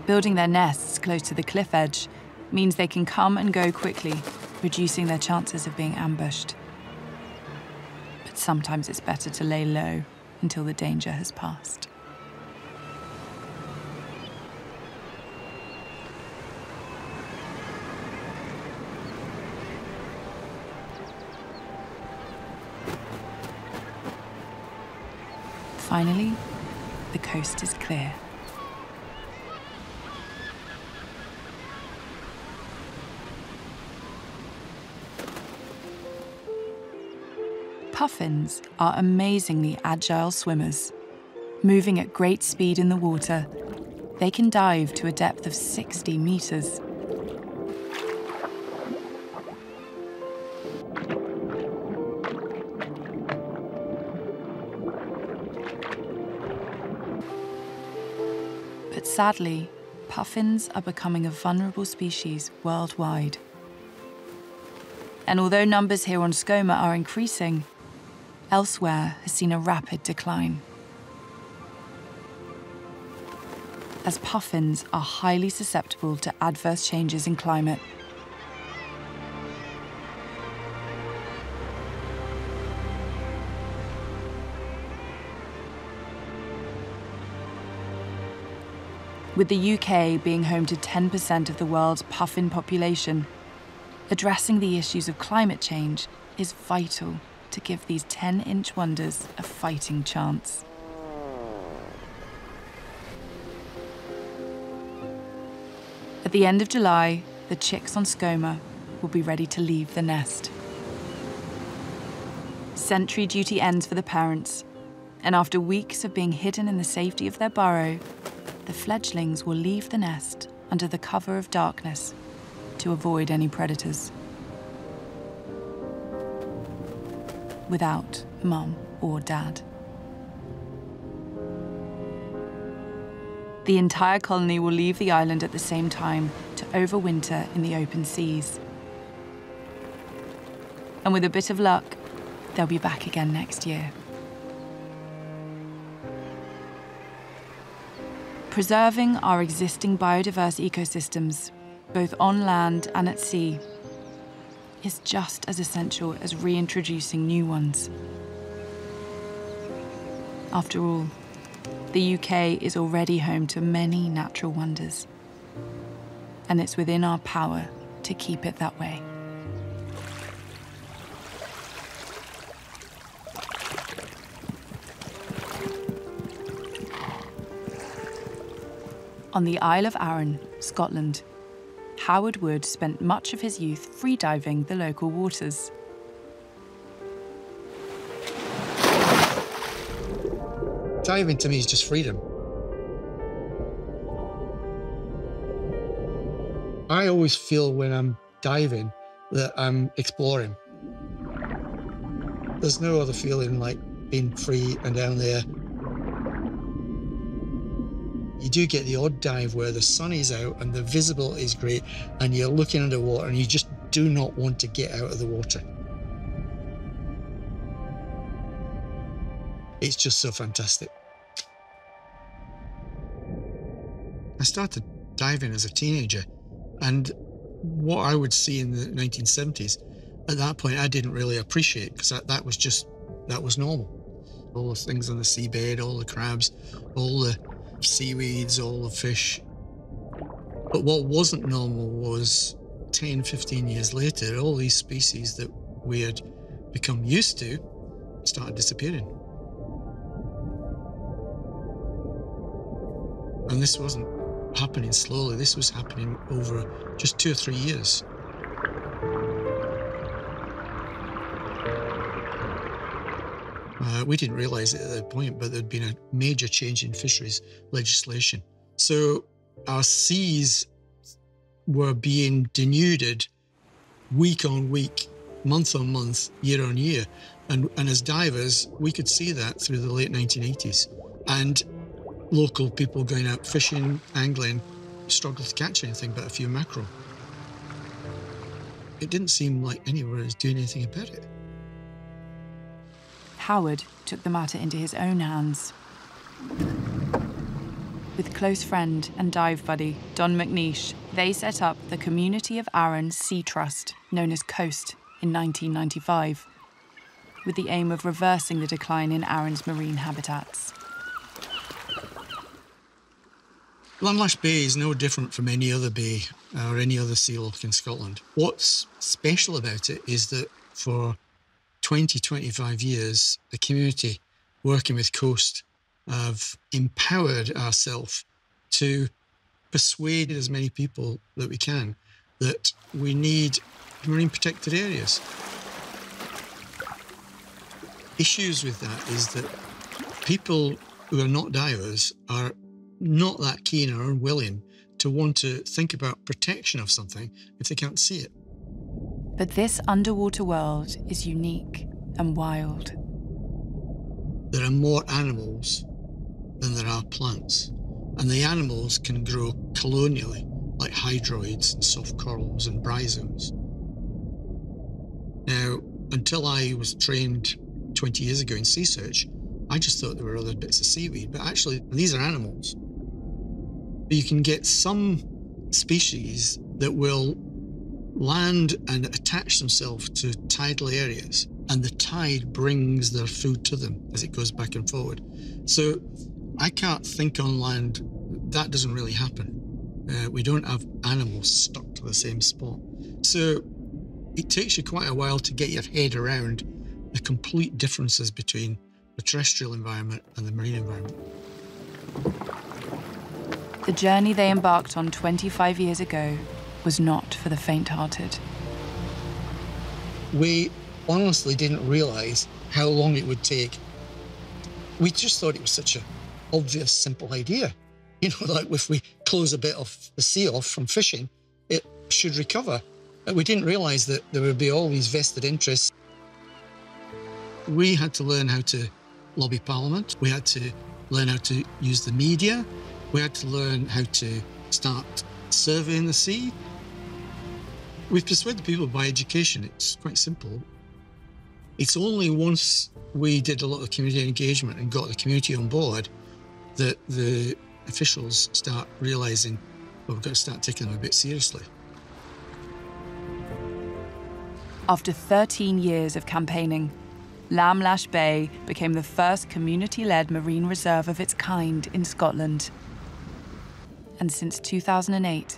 Building their nests close to the cliff edge means they can come and go quickly, reducing their chances of being ambushed. But sometimes it's better to lay low until the danger has passed. Finally, the coast is clear. Puffins are amazingly agile swimmers. Moving at great speed in the water, they can dive to a depth of 60 meters. But sadly, puffins are becoming a vulnerable species worldwide. And although numbers here on Skomer are increasing, elsewhere has seen a rapid decline. As puffins are highly susceptible to adverse changes in climate. With the UK being home to 10% of the world's puffin population, addressing the issues of climate change is vital to give these 10-inch wonders a fighting chance. At the end of July, the chicks on Skomer will be ready to leave the nest. Sentry duty ends for the parents, and after weeks of being hidden in the safety of their burrow, the fledglings will leave the nest under the cover of darkness to avoid any predators. Without mum or dad. The entire colony will leave the island at the same time to overwinter in the open seas. And with a bit of luck, they'll be back again next year. Preserving our existing biodiverse ecosystems, both on land and at sea, is just as essential as reintroducing new ones. After all, the UK is already home to many natural wonders, and it's within our power to keep it that way. On the Isle of Arran, Scotland, Howard Wood spent much of his youth freediving the local waters. Diving to me is just freedom. I always feel when I'm diving that I'm exploring. There's no other feeling like being free and down there. You do get the odd dive where the sun is out and the visibility is great and you're looking underwater and you just do not want to get out of the water. It's just so fantastic. I started diving as a teenager, and what I would see in the 1970s, at that point I didn't really appreciate, because that was normal. All the things on the seabed, all the crabs, all the seaweeds, all the fish. But what wasn't normal was 10, 15 years later, all these species that we had become used to started disappearing. And this wasn't happening slowly, this was happening over just 2 or 3 years. We didn't realise it at that point, but there'd been a major change in fisheries legislation. So our seas were being denuded week on week, month on month, year on year. And as divers, we could see that through the late 1980s. And local people going out fishing, angling, struggled to catch anything but a few mackerel. It didn't seem like anyone was doing anything about it. Howard took the matter into his own hands. With close friend and dive buddy Don McNeish, they set up the Community of Arran Sea Trust, known as COAST, in 1995, with the aim of reversing the decline in Arran's marine habitats. Landlash Bay is no different from any other bay or any other sea loch in Scotland. What's special about it is that for 20, 25 years, the community working with Coast have empowered ourselves to persuade as many people that we can that we need marine protected areas. Issues with that is that people who are not divers are not that keen or unwilling to want to think about protection of something if they can't see it. But this underwater world is unique and wild. There are more animals than there are plants, and the animals can grow colonially, like hydroids and soft corals and bryozoans. Now, until I was trained 20 years ago in sea search, I just thought there were other bits of seaweed, but actually these are animals. You can get some species that will land and attach themselves to tidal areas, and the tide brings their food to them as it goes back and forward. So I can't think on land, that doesn't really happen. We don't have animals stuck to the same spot. So it takes you quite a while to get your head around the complete differences between the terrestrial environment and the marine environment. The journey they embarked on 25 years ago was not for the faint-hearted. We honestly didn't realise how long it would take. We just thought it was such an obvious, simple idea. You know, like if we close a bit of the sea off from fishing, it should recover. But we didn't realise that there would be all these vested interests. We had to learn how to lobby Parliament. We had to learn how to use the media. We had to learn how to start surveying the sea. We've persuaded people by education. It's quite simple. It's only once we did a lot of community engagement and got the community on board that the officials start realising, well, we've got to start taking them a bit seriously. After 13 years of campaigning, Lamlash Bay became the first community-led marine reserve of its kind in Scotland. And since 2008,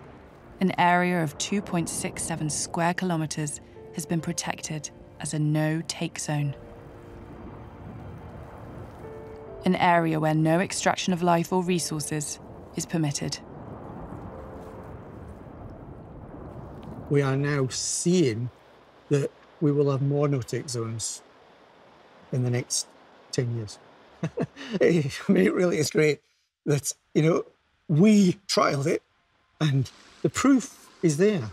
an area of 2.67 square kilometres has been protected as a no-take zone. An area where no extraction of life or resources is permitted. We are now seeing that we will have more no-take zones in the next 10 years. I mean, it really is great that, you know, we trialled it and the proof is there.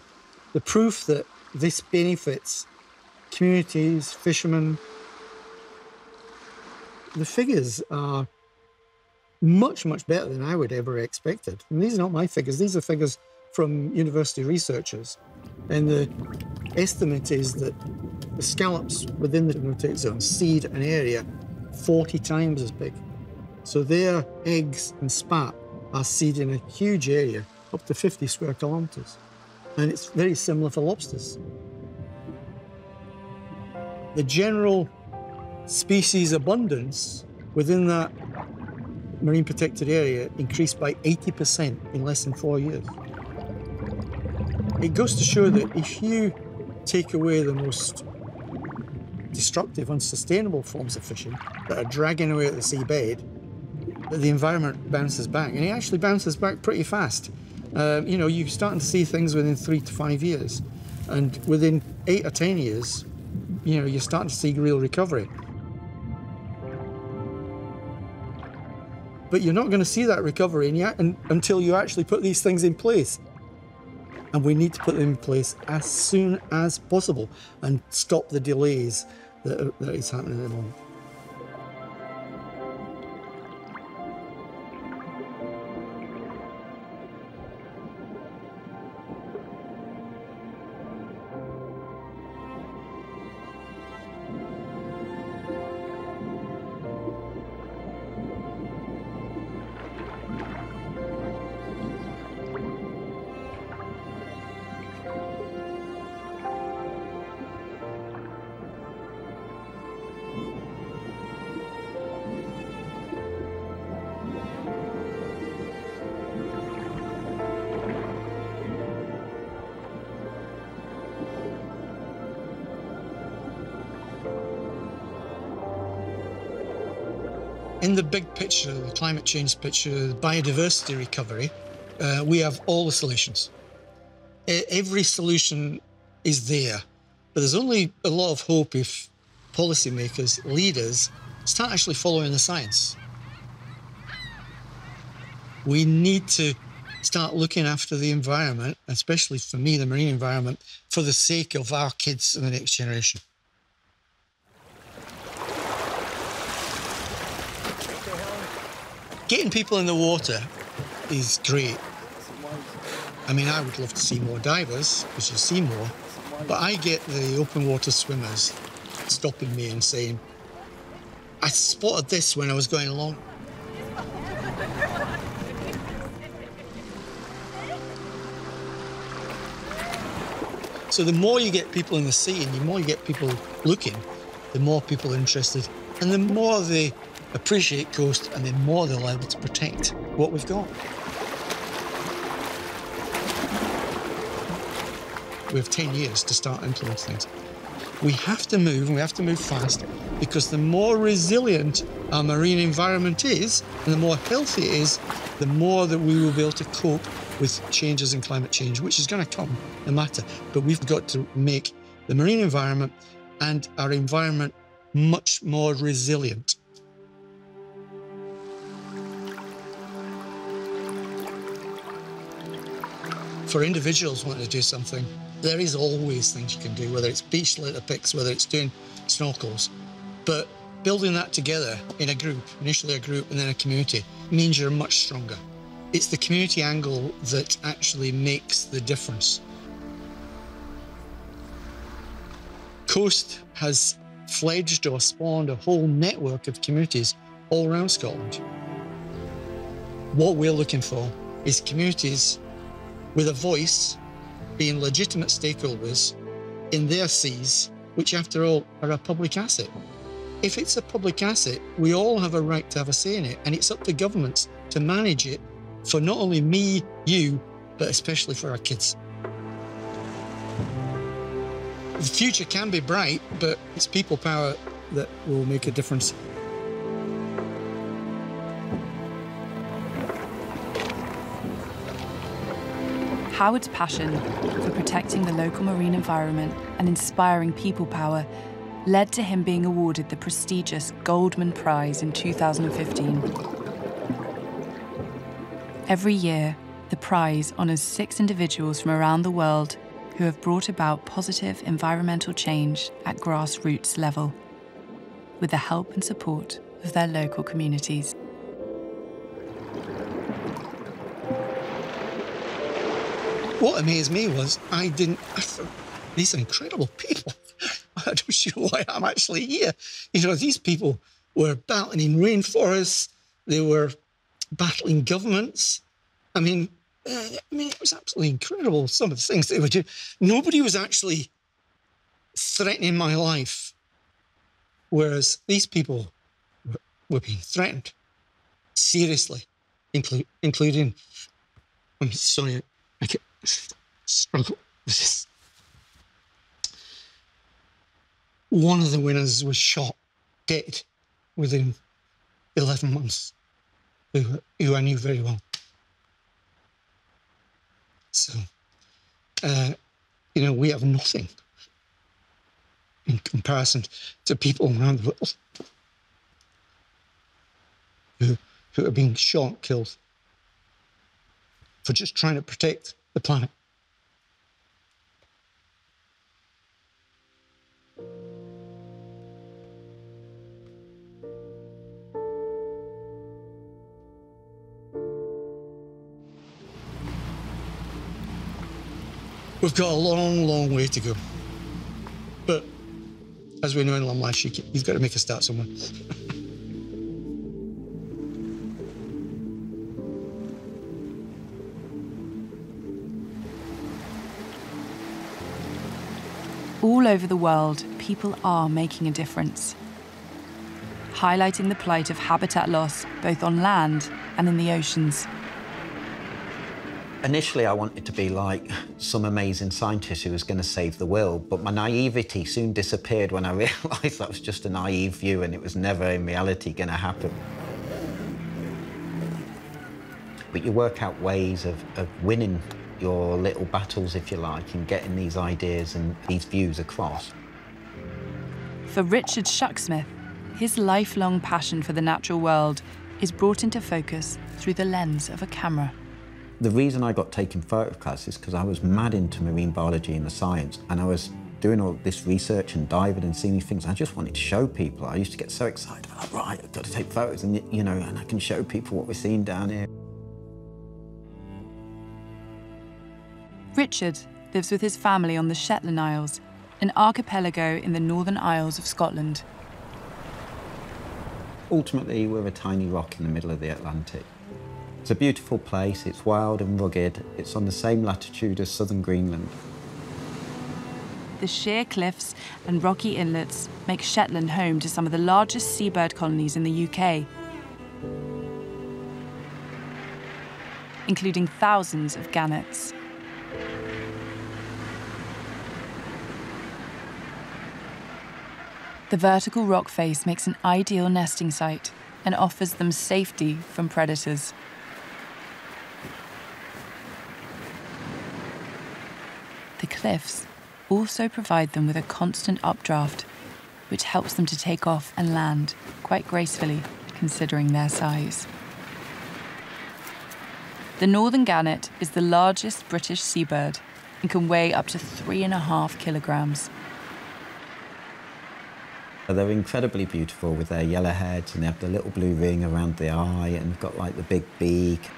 The proof that this benefits communities, fishermen. The figures are much, much better than I would ever expected. And these are not my figures. These are figures from university researchers. And the estimate is that the scallops within the no-take zone seed an area 40 times as big. So their eggs and spat are seeding a huge area, up to 50 square kilometres. And it's very similar for lobsters. The general species abundance within that marine protected area increased by 80% in less than 4 years. It goes to show that if you take away the most destructive, unsustainable forms of fishing that are dragging away at the seabed, that the environment bounces back, and it actually bounces back pretty fast. You know, you're starting to see things within 3 to 5 years, and within 8 or 10 years, you know, you're starting to see real recovery. But you're not going to see that recovery until you actually put these things in place. And we need to put them in place as soon as possible and stop the delays that is happening at the moment. In the big picture, the climate change picture, the biodiversity recovery, we have all the solutions. Every solution is there, but there's only a lot of hope if policymakers, leaders, start actually following the science. We need to start looking after the environment, especially for me, the marine environment, for the sake of our kids and the next generation. Getting people in the water is great. I mean, I would love to see more divers, because you see more, but I get the open water swimmers stopping me and saying, I spotted this when I was going along. So the more you get people in the sea and the more you get people looking, the more people are interested, and the more they appreciate coast, and the more they'll be able to protect what we've got. We have 10 years to start implementing things. We have to move, and we have to move fast, because the more resilient our marine environment is, and the more healthy it is, the more that we will be able to cope with changes in climate change, which is going to come no matter. But we've got to make the marine environment and our environment much more resilient. For individuals wanting to do something, there is always things you can do, whether it's beach litter picks, whether it's doing snorkels. But building that together in a group, initially a group and then a community, means you're much stronger. It's the community angle that actually makes the difference. Coast has fledged or spawned a whole network of communities all around Scotland. What we're looking for is communities with a voice, being legitimate stakeholders in their seas, which after all are a public asset. If it's a public asset, we all have a right to have a say in it, and it's up to governments to manage it for not only me, you, but especially for our kids. The future can be bright, but it's people power that will make a difference. Howard's passion for protecting the local marine environment and inspiring people power led to him being awarded the prestigious Goldman Prize in 2015. Every year, the prize honours 6 individuals from around the world who have brought about positive environmental change at grassroots level, with the help and support of their local communities. What amazed me was I thought, these are incredible people. I don't see why I'm actually here. You know, these people were battling rainforests, they were battling governments. I mean, it was absolutely incredible, some of the things they were doing. Nobody was actually threatening my life, whereas these people were being threatened, seriously, including, I'm sorry, I could struggle with this. One of the winners was shot dead within 11 months, who I knew very well. So, you know, we have nothing in comparison to people around the world who are being shot, killed for just trying to protect the planet. We've got a long, long way to go. But as we know in life, you've got to make a start somewhere. All over the world, people are making a difference, highlighting the plight of habitat loss both on land and in the oceans. Initially, I wanted to be like some amazing scientist who was going to save the world, but my naivety soon disappeared when I realised that was just a naive view and it was never in reality going to happen. But you work out ways of winning your little battles, if you like, and getting these ideas and these views across. For Richard Shucksmith, his lifelong passion for the natural world is brought into focus through the lens of a camera. The reason I got taking photographs is because I was mad into marine biology and the science, and I was doing all this research and diving and seeing these things. I just wanted to show people. I used to get so excited. I'm like, right, I've got to take photos, and you know, and I can show people what we're seeing down here. Richard lives with his family on the Shetland Isles, an archipelago in the Northern Isles of Scotland. Ultimately, we're a tiny rock in the middle of the Atlantic. It's a beautiful place, it's wild and rugged, it's on the same latitude as southern Greenland. The sheer cliffs and rocky inlets make Shetland home to some of the largest seabird colonies in the UK, including thousands of gannets. The vertical rock face makes an ideal nesting site and offers them safety from predators. The cliffs also provide them with a constant updraft, which helps them to take off and land quite gracefully, considering their size. The northern gannet is the largest British seabird and can weigh up to 3.5 kilograms. They're incredibly beautiful with their yellow heads, and they have the little blue ring around the eye, and they've got like the big beak.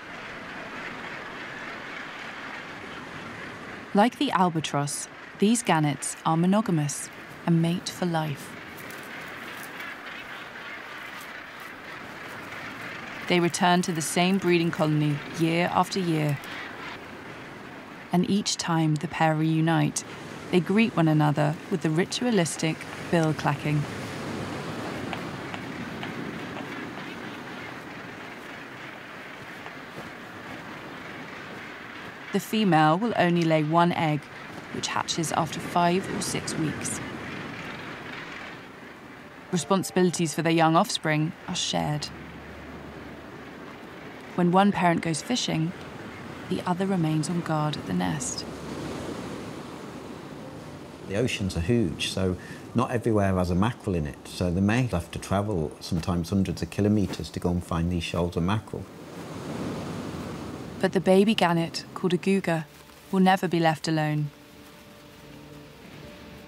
Like the albatross, these gannets are monogamous and mate for life. They return to the same breeding colony year after year. And each time the pair reunite, they greet one another with the ritualistic bill clacking. The female will only lay one egg, which hatches after 5 or 6 weeks. Responsibilities for their young offspring are shared. When one parent goes fishing, the other remains on guard at the nest. The oceans are huge, so not everywhere has a mackerel in it, so the male have to travel sometimes hundreds of kilometres to go and find these shoals of mackerel. But the baby gannet, called a guga, will never be left alone.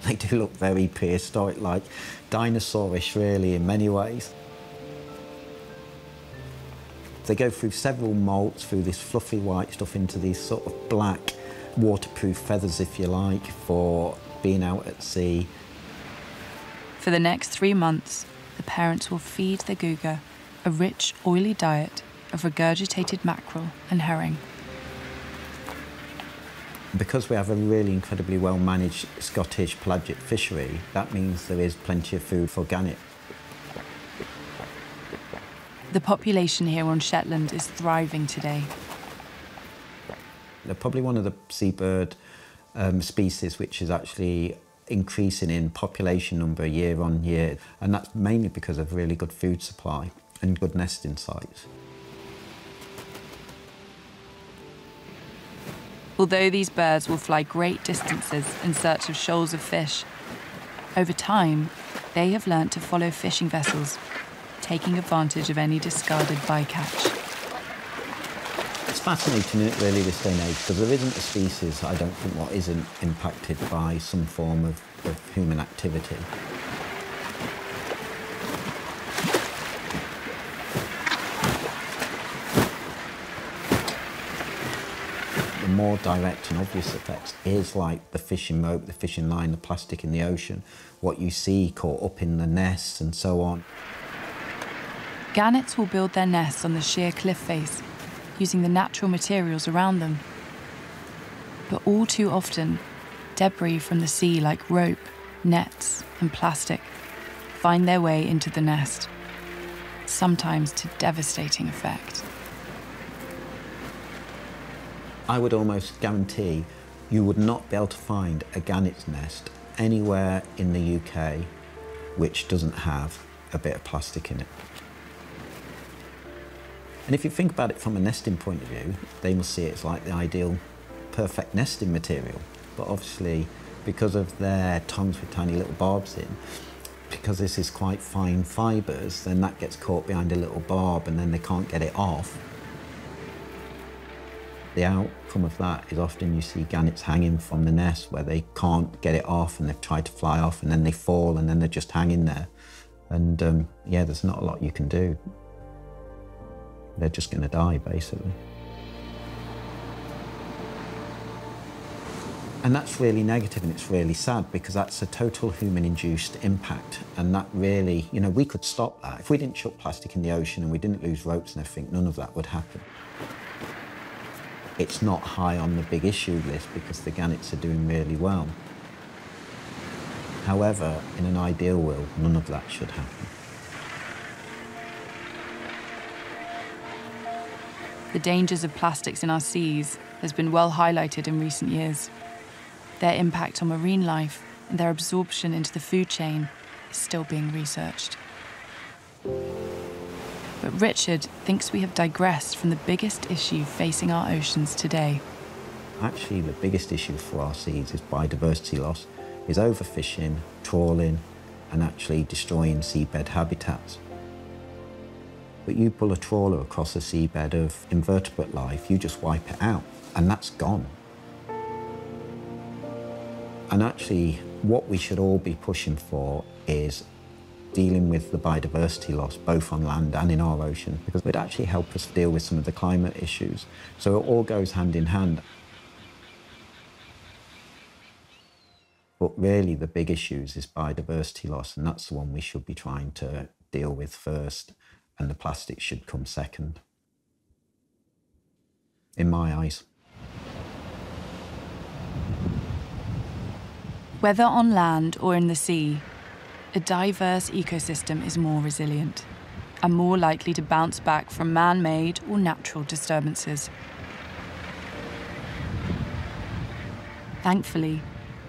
They do look very prehistoric, like dinosaurish really in many ways. They go through several molts, through this fluffy white stuff into these sort of black waterproof feathers, if you like, for being out at sea. For the next 3 months, the parents will feed the guga a rich, oily diet of regurgitated mackerel and herring. Because we have a really incredibly well-managed Scottish pelagic fishery, that means there is plenty of food for gannet. The population here on Shetland is thriving today. They're probably one of the seabird species which is actually increasing in population number year on year, and that's mainly because of really good food supply and good nesting sites. Although these birds will fly great distances in search of shoals of fish, over time, they have learnt to follow fishing vessels, taking advantage of any discarded bycatch. It's fascinating, isn't it, really, this day and age, because there isn't a species, I don't think, what isn't impacted by some form of human activity. The more direct and obvious effects is like the fishing rope, the fishing line, the plastic in the ocean, what you see caught up in the nests and so on. Gannets will build their nests on the sheer cliff face, using the natural materials around them. But all too often, debris from the sea like rope, nets and plastic find their way into the nest, sometimes to devastating effect. I would almost guarantee you would not be able to find a gannet's nest anywhere in the UK which doesn't have a bit of plastic in it. And if you think about it from a nesting point of view, they must see it as like the ideal, perfect nesting material. But obviously, because of their tongues with tiny little barbs in, because this is quite fine fibres, then that gets caught behind a little barb and then they can't get it off. The outcome of that is often you see gannets hanging from the nest where they can't get it off and they've tried to fly off and then they fall and then they're just hanging there. And yeah, there's not a lot you can do. They're just going to die, basically. And that's really negative and it's really sad because that's a total human-induced impact. And that really, you know, we could stop that. If we didn't chuck plastic in the ocean and we didn't lose ropes and everything, none of that would happen. It's not high on the big issue list because the gannets are doing really well. However, in an ideal world, none of that should happen. The dangers of plastics in our seas has been well highlighted in recent years. Their impact on marine life and their absorption into the food chain is still being researched. But Richard thinks we have digressed from the biggest issue facing our oceans today. Actually, the biggest issue for our seas is biodiversity loss, is overfishing, trawling, and actually destroying seabed habitats. But you pull a trawler across a seabed of invertebrate life, you just wipe it out, and that's gone. And actually, what we should all be pushing for is dealing with the biodiversity loss, both on land and in our ocean, because it would actually help us deal with some of the climate issues. So it all goes hand in hand. But really, the big issues is biodiversity loss, and that's the one we should be trying to deal with first, and the plastic should come second, in my eyes. Whether on land or in the sea, a diverse ecosystem is more resilient and more likely to bounce back from man-made or natural disturbances. Thankfully,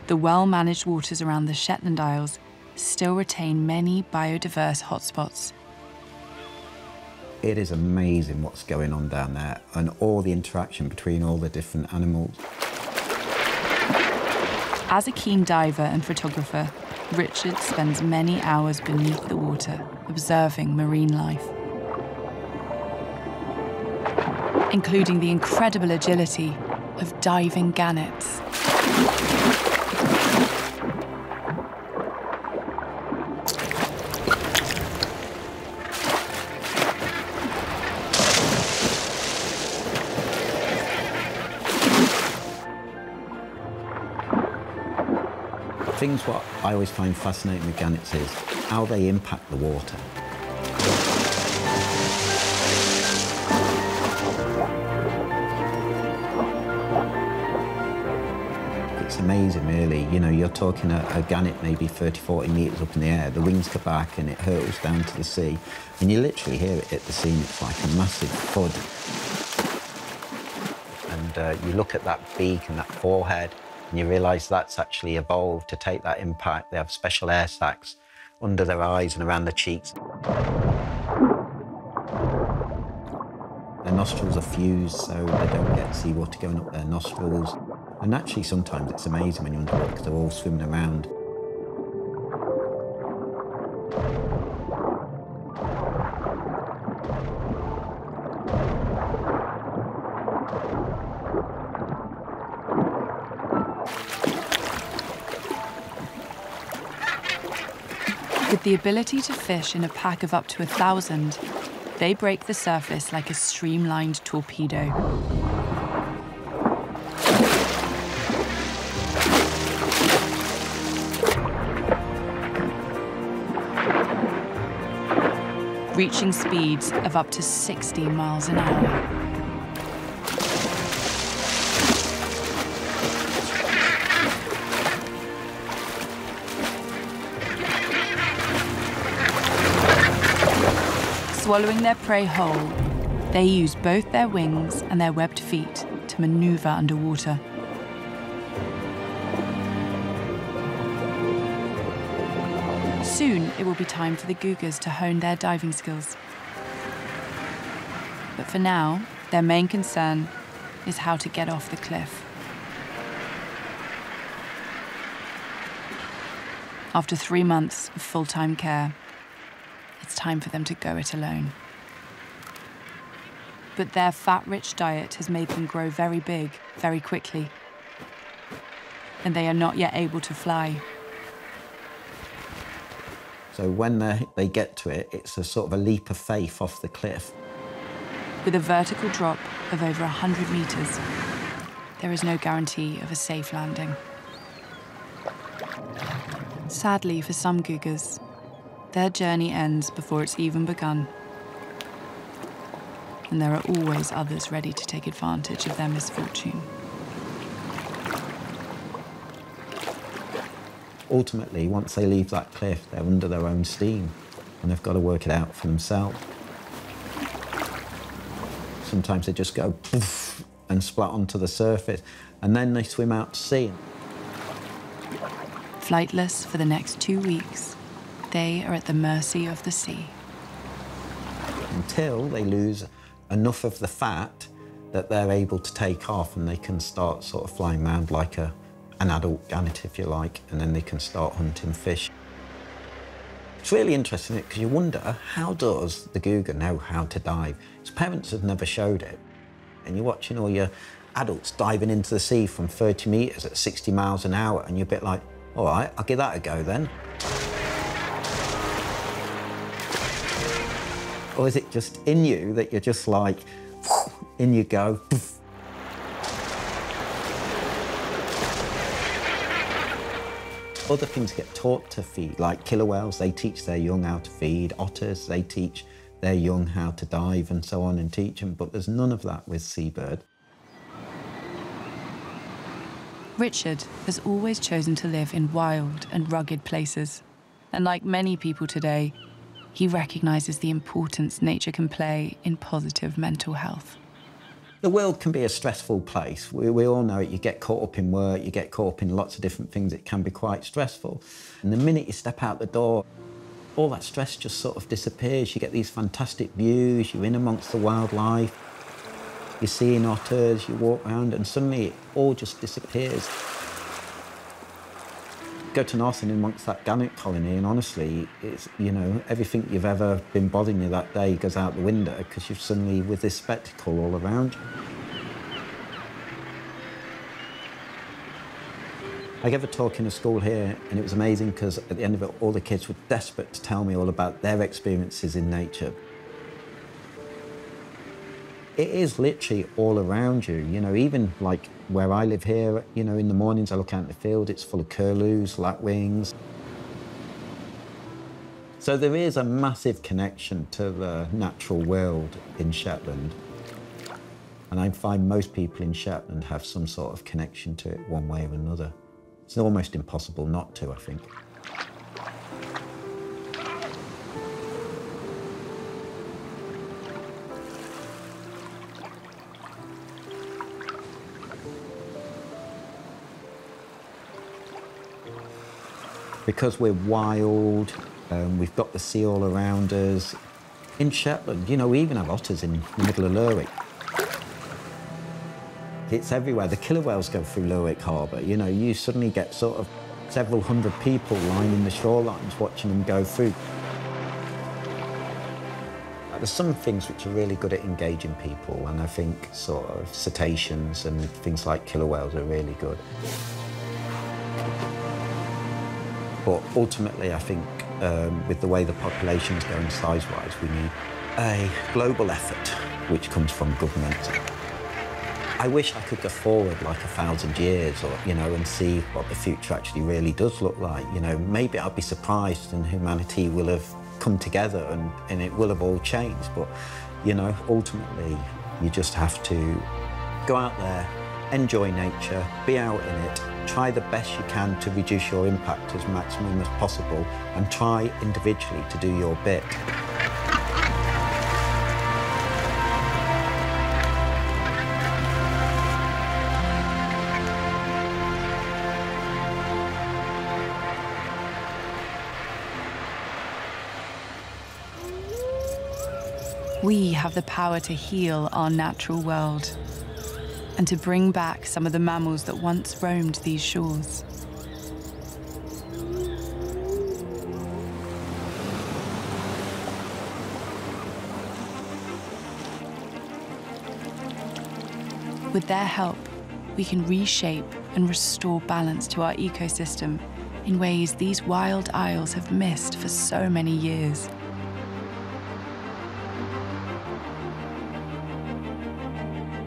the well-managed waters around the Shetland Isles still retain many biodiverse hotspots. It is amazing what's going on down there and all the interaction between all the different animals. As a keen diver and photographer, Richard spends many hours beneath the water, observing marine life, including the incredible agility of diving gannets. Things what I always find fascinating with gannets is how they impact the water. It's amazing, really. You know, you're talking a gannet maybe 30, 40 metres up in the air, the wings go back and it hurtles down to the sea, and you literally hear it hit the sea and it's like a massive thud. And you look at that beak and that forehead, and you realise that's actually evolved to take that impact. They have special air sacs under their eyes and around the cheeks. Their nostrils are fused so they don't get seawater going up their nostrils. And actually sometimes it's amazing when you're underwater because they're all swimming around. With the ability to fish in a pack of up to 1,000, they break the surface like a streamlined torpedo. Reaching speeds of up to 60 miles an hour. Swallowing their prey whole, they use both their wings and their webbed feet to maneuver underwater. Soon, it will be time for the googers to hone their diving skills. But for now, their main concern is how to get off the cliff. After 3 months of full-time care, it's time for them to go it alone. But their fat-rich diet has made them grow very big, very quickly. And they are not yet able to fly. So when they get to it, it's a sort of a leap of faith off the cliff. With a vertical drop of over 100 metres, there is no guarantee of a safe landing. Sadly for some googers, their journey ends before it's even begun. And there are always others ready to take advantage of their misfortune. Ultimately, once they leave that cliff, they're under their own steam and they've got to work it out for themselves. Sometimes they just go poof and splat onto the surface, and then they swim out to sea. Flightless for the next 2 weeks, they are at the mercy of the sea. Until they lose enough of the fat that they're able to take off and they can start sort of flying around like an adult gannet, if you like, and then they can start hunting fish. It's really interesting because you wonder, how does the cougar know how to dive? Its parents have never showed it. And you're watching all your adults diving into the sea from 30 metres at 60 miles an hour, and you're a bit like, all right, I'll give that a go then. Or is it just in you that you're just like, in you go. Other things get taught to feed, like killer whales, they teach their young how to feed. Otters, they teach their young how to dive and so on and teach them, but there's none of that with seabird. Richard has always chosen to live in wild and rugged places. And like many people today, he recognises the importance nature can play in positive mental health. The world can be a stressful place. We all know it. You get caught up in work, you get caught up in lots of different things. It can be quite stressful. And the minute you step out the door, all that stress just sort of disappears. You get these fantastic views, you're in amongst the wildlife, you're seeing otters, you walk around, and suddenly it all just disappears. Go to North and amongst that gannet colony, and honestly, it's, you know, everything you've ever been bothering you that day goes out the window because you're suddenly with this spectacle all around you. I gave a talk in a school here, and it was amazing because at the end of it, all the kids were desperate to tell me all about their experiences in nature. It is literally all around you, you know, even like where I live here, you know, in the mornings I look out in the field, it's full of curlews, lapwings. So there is a massive connection to the natural world in Shetland. And I find most people in Shetland have some sort of connection to it one way or another. It's almost impossible not to, I think. Because we're wild, we've got the sea all around us. In Shetland, you know, we even have otters in the middle of Lerwick. It's everywhere. The killer whales go through Lerwick Harbour. You know, you suddenly get sort of several hundred people lining the shorelines watching them go through. There's some things which are really good at engaging people, and I think sort of cetaceans and things like killer whales are really good. But ultimately, I think with the way the population's going size-wise, we need a global effort, which comes from government. I wish I could go forward like 1,000 years, or, you know, and see what the future actually really does look like. You know, maybe I'll be surprised and humanity will have come together and it will have all changed. But, you know, ultimately, you just have to go out there, enjoy nature, be out in it, try the best you can to reduce your impact as maximum as possible, and try individually to do your bit. We have the power to heal our natural world and to bring back some of the mammals that once roamed these shores. With their help, we can reshape and restore balance to our ecosystem in ways these wild isles have missed for so many years.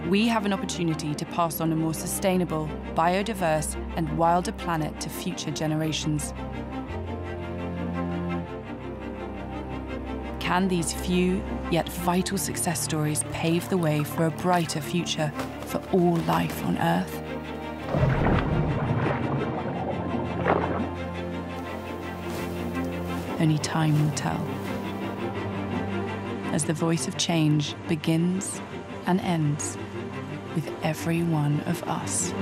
We have an opportunity to pass on a more sustainable, biodiverse, and wilder planet to future generations. Can these few, yet vital success stories pave the way for a brighter future for all life on Earth? Only time will tell, as the voice of change begins and ends with every one of us.